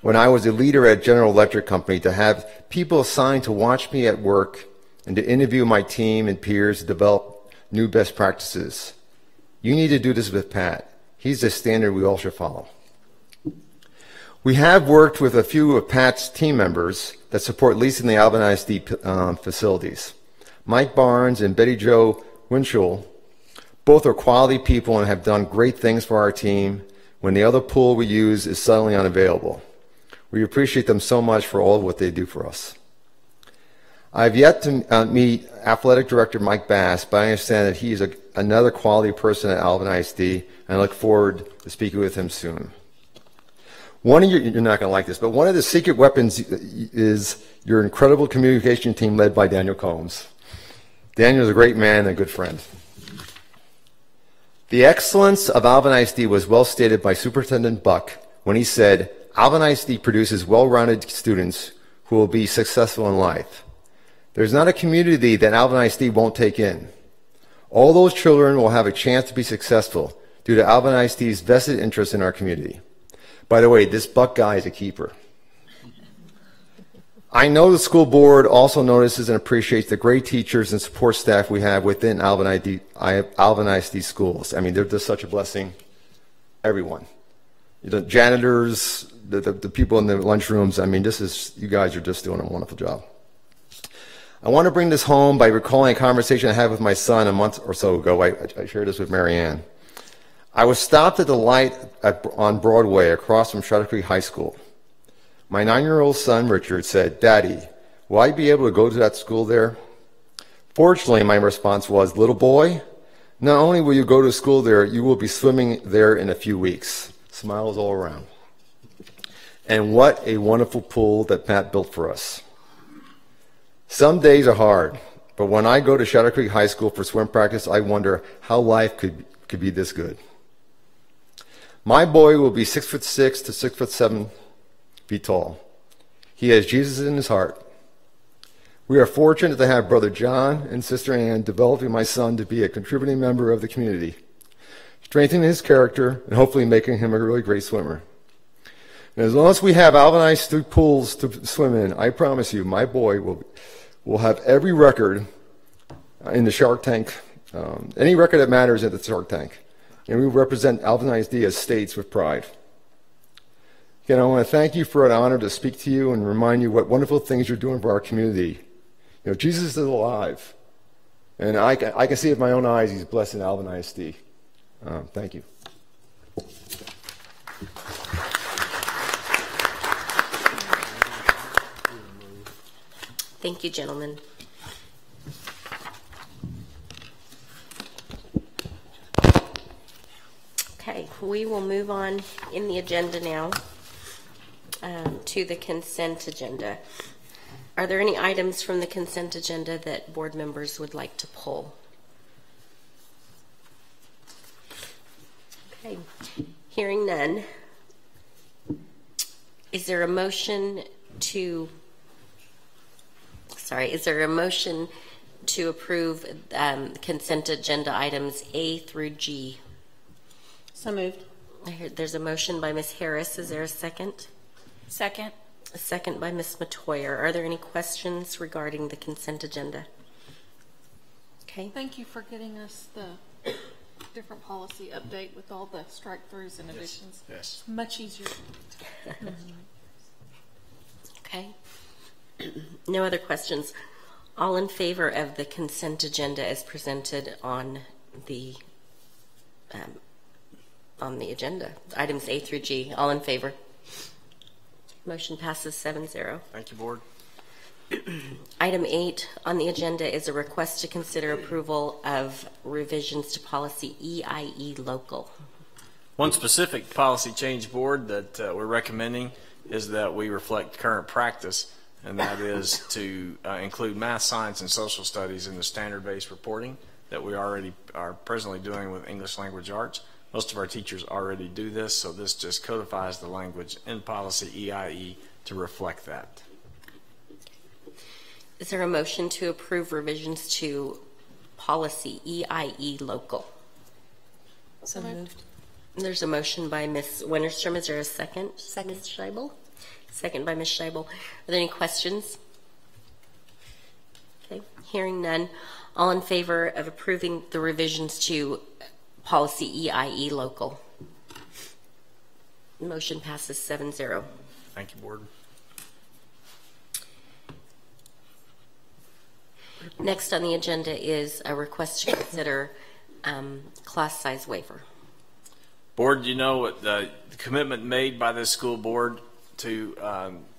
when I was a leader at General Electric Company, to have people assigned to watch me at work and to interview my team and peers to develop new best practices. You need to do this with Pat. He's the standard we all should follow. We have worked with a few of Pat's team members that support leasing the Alvin ISD facilities. Mike Barnes and Betty Jo Winchell, both are quality people and have done great things for our team when the other pool we use is suddenly unavailable. We appreciate them so much for all of what they do for us. I've yet to meet Athletic Director Mike Bass, but I understand that he is another quality person at Alvin ISD, and I look forward to speaking with him soon. You're not going to like this, but one of the secret weapons is your incredible communication team led by Daniel Combs. Daniel is a great man and a good friend. The excellence of Alvin ISD was well stated by Superintendent Buck when he said, Alvin ISD produces well-rounded students who will be successful in life. There's not a community that Alvin ISD won't take in. All those children will have a chance to be successful due to Alvin ISD's vested interest in our community. By the way, this Buck guy is a keeper. I know the school board also notices and appreciates the great teachers and support staff we have within Alvin ISD schools. I mean, they're just such a blessing. Everyone. The janitors, the people in the lunchrooms, I mean, you guys are just doing a wonderful job. I want to bring this home by recalling a conversation I had with my son a month or so ago. I shared this with Marianne. I was stopped at the light on Broadway across from Shadow Creek High School. My 9-year-old son, Richard, said, Daddy, will I be able to go to that school there? Fortunately, my response was, little boy, not only will you go to school there, you will be swimming there in a few weeks. Smiles all around. And what a wonderful pool that Pat built for us. Some days are hard, but when I go to Shadow Creek High School for swim practice, I wonder how life could be this good. My boy will be 6'6" to 6'7" feet tall. He has Jesus in his heart. We are fortunate to have Brother John and Sister Ann developing my son to be a contributing member of the community, strengthening his character and hopefully making him a really great swimmer. And as long as we have Alvin ISD pools to swim in, I promise you, my boy will have every record in the Shark Tank, any record that matters at the Shark Tank. And we represent Alvin ISD as states with pride. Again, I want to thank you for an honor to speak to you and remind you what wonderful things you're doing for our community. You know, Jesus is alive. And I can see with my own eyes he's blessing Alvin ISD. Thank you. Thank you, gentlemen. Okay, we will move on in the agenda now to the consent agenda. Are there any items from the consent agenda that board members would like to pull? Okay, hearing none. Is there a motion to approve consent agenda items A through G? So moved. I heard there's a motion by Ms. Harris. Is there a second? Second. A second by Ms. Matoyer. Are there any questions regarding the consent agenda? Okay. Thank you for getting us the different policy update with all the strike-throughs and additions. Yes. Much easier. Okay. No other questions. All in favor of the consent agenda as presented on the agenda, items A through G. All in favor? Motion passes 7-0. Thank you, Board. Item 8 on the agenda is a request to consider approval of revisions to policy EIE local. One specific policy change, Board, that we're recommending is that we reflect current practice, and that is to include math, science, and social studies in the standard-based reporting that we already are presently doing with English language arts. Most of our teachers already do this, so this just codifies the language in policy EIE to reflect that. Is there a motion to approve revisions to policy EIE local? So moved. There's a motion by Ms. Winterstrom. Is there a second? Second. Ms. Scheibel? Second by Ms. Scheibel. Are there any questions? Okay. Hearing none. All in favor of approving the revisions to policy EIE local? Motion passes 7-0. Thank you, Board. Next on the agenda is a request to consider class size waiver. Board, you know the commitment made by this school board to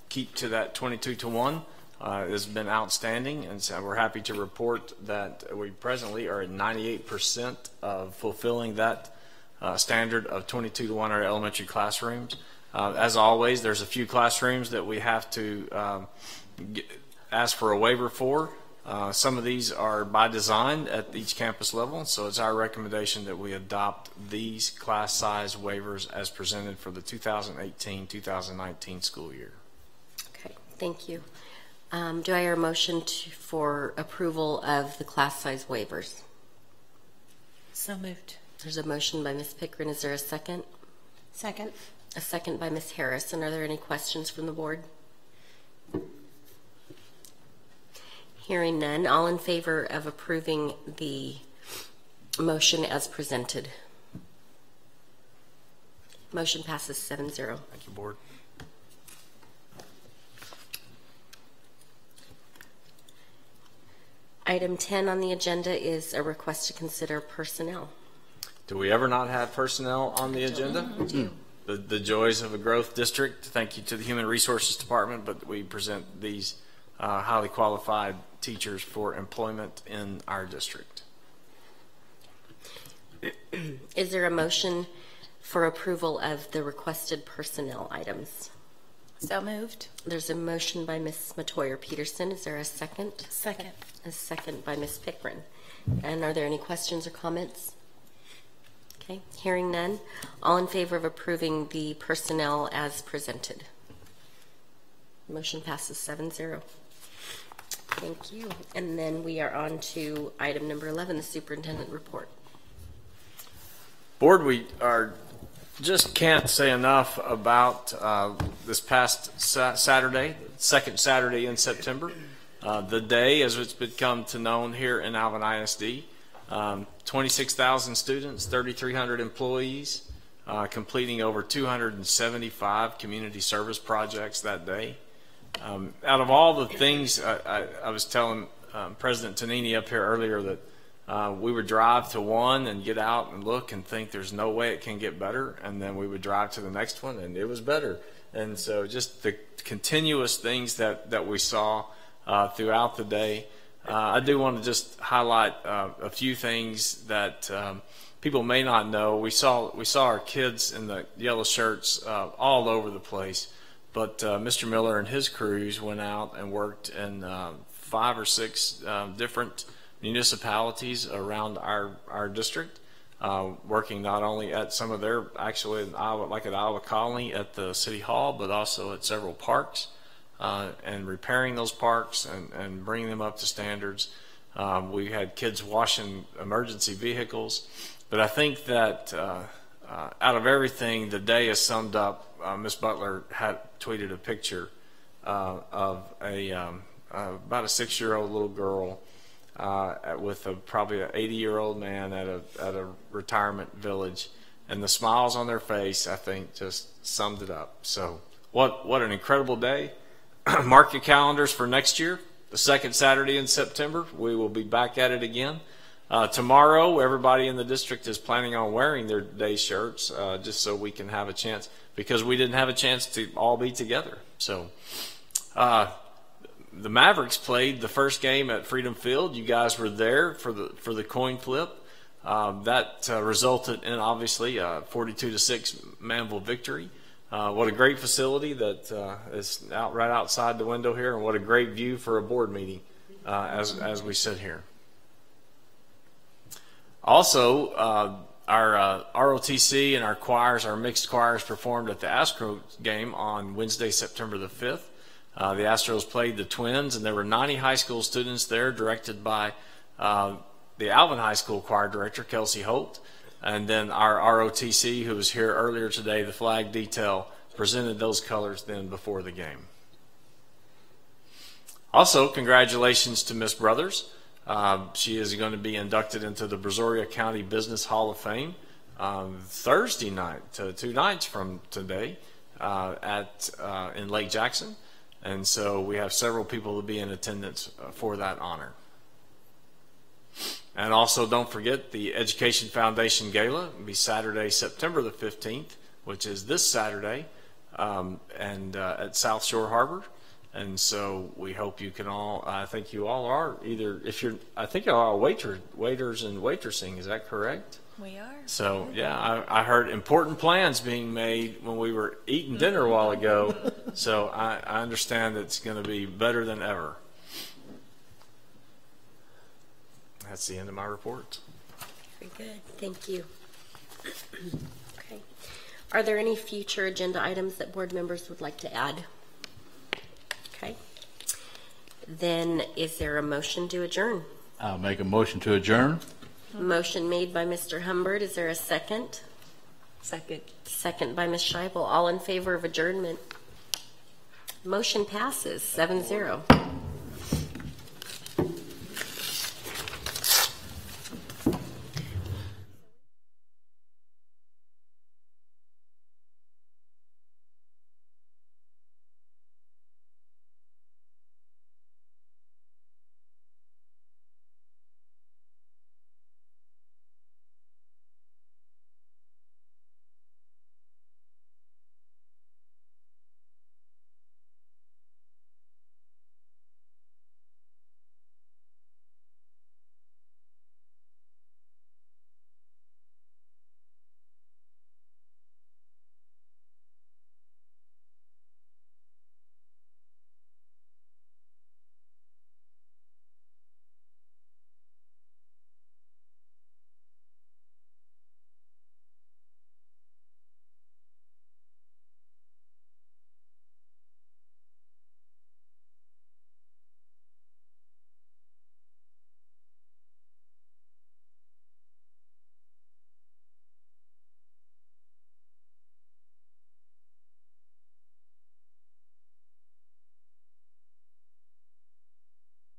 keep to that 22-to-1 has been outstanding, and so we're happy to report that we presently are at 98% of fulfilling that standard of 22-to-1 in our elementary classrooms. As always, there's a few classrooms that we have to ask for a waiver for. Some of these are by design at each campus level, so it's our recommendation that we adopt these class size waivers as presented for the 2018-2019 school year. Okay, thank you. Do I hear a motion for approval of the class size waivers? So moved. There's a motion by Ms. Pickren. Is there a second? Second. A second by Ms. Harris. And are there any questions from the board? Hearing none. All in favor of approving the motion as presented? Motion passes 7-0. Thank you, Board. Item 10 on the agenda is a request to consider personnel. Do we ever not have personnel on the agenda? The joys of a growth district. Thank you to the Human Resources Department, but we present these highly qualified teachers for employment in our district. Is there a motion for approval of the requested personnel items? So moved. There's a motion by Ms. Matoyer-Peterson. Is there a second? Second. A second by Ms. Pickren. And are there any questions or comments? Okay, hearing none. All in favor of approving the personnel as presented? Motion passes 7-0. Thank you. And then we are on to item number 11, the superintendent report. Board, we just can't say enough about this past Saturday, second Saturday in September. The day, as it's become to known here in Alvin ISD, 26,000 students, 3,300 employees, completing over 275 community service projects that day. Out of all the things, I was telling President Tonini up here earlier that we would drive to one and get out and look and think there's no way it can get better, and then we would drive to the next one and it was better. And so just the continuous things that we saw throughout the day. I do want to just highlight a few things that people may not know. We saw our kids in the yellow shirts all over the place, but Mr. Miller and his crews went out and worked in 5 or 6 different municipalities around our district, working not only at some of their, actually in Iowa, like at Iowa Colony at the City Hall, but also at several parks, and repairing those parks and bringing them up to standards. We had kids washing emergency vehicles, but I think that out of everything, the day is summed up. Ms. Butler had tweeted a picture of about a 6-year-old little girl with probably an 80-year-old man at a retirement village, and the smiles on their face, I think, just summed it up. So what an incredible day. Mark your calendars for next year, the 2nd Saturday in September. We will be back at it again. Tomorrow, everybody in the district is planning on wearing their day shirts, just so we can have a chance, because we didn't have a chance to all be together. So the Mavericks played the first game at Freedom Field. You guys were there for the coin flip. That resulted in, obviously, a 42-6 Manville victory. What a great facility that is right outside the window here, and what a great view for a board meeting as we sit here. Also, our ROTC and our choirs, our mixed choirs, performed at the Astros game on Wednesday, September the 5th. The Astros played the Twins, and there were 90 high school students there, directed by the Alvin High School choir director, Kelsey Holt. And then our ROTC, who was here earlier today, the flag detail, presented those colors then before the game. Also, congratulations to Miss Brothers. She is going to be inducted into the Brazoria County Business Hall of Fame Thursday night, 2 nights from today, in Lake Jackson. And so we have several people to be in attendance for that honor. And also, don't forget the Education Foundation Gala will be Saturday, September the 15th, which is this Saturday, and at South Shore Harbor. And so we hope you can all, I think you all are either, I think you all are waiters and waitressing, is that correct? We are. So, yeah, I heard important plans being made when we were eating dinner a while ago. So I understand it's going to be better than ever. That's the end of my report. Very good. Thank you. Okay. Are there any future agenda items that board members would like to add? Okay. Then is there a motion to adjourn? I'll make a motion to adjourn. Motion made by Mr. Humbert. Is there a second? Second. Second by Ms. Scheibel. All in favor of adjournment? Motion passes 7-0.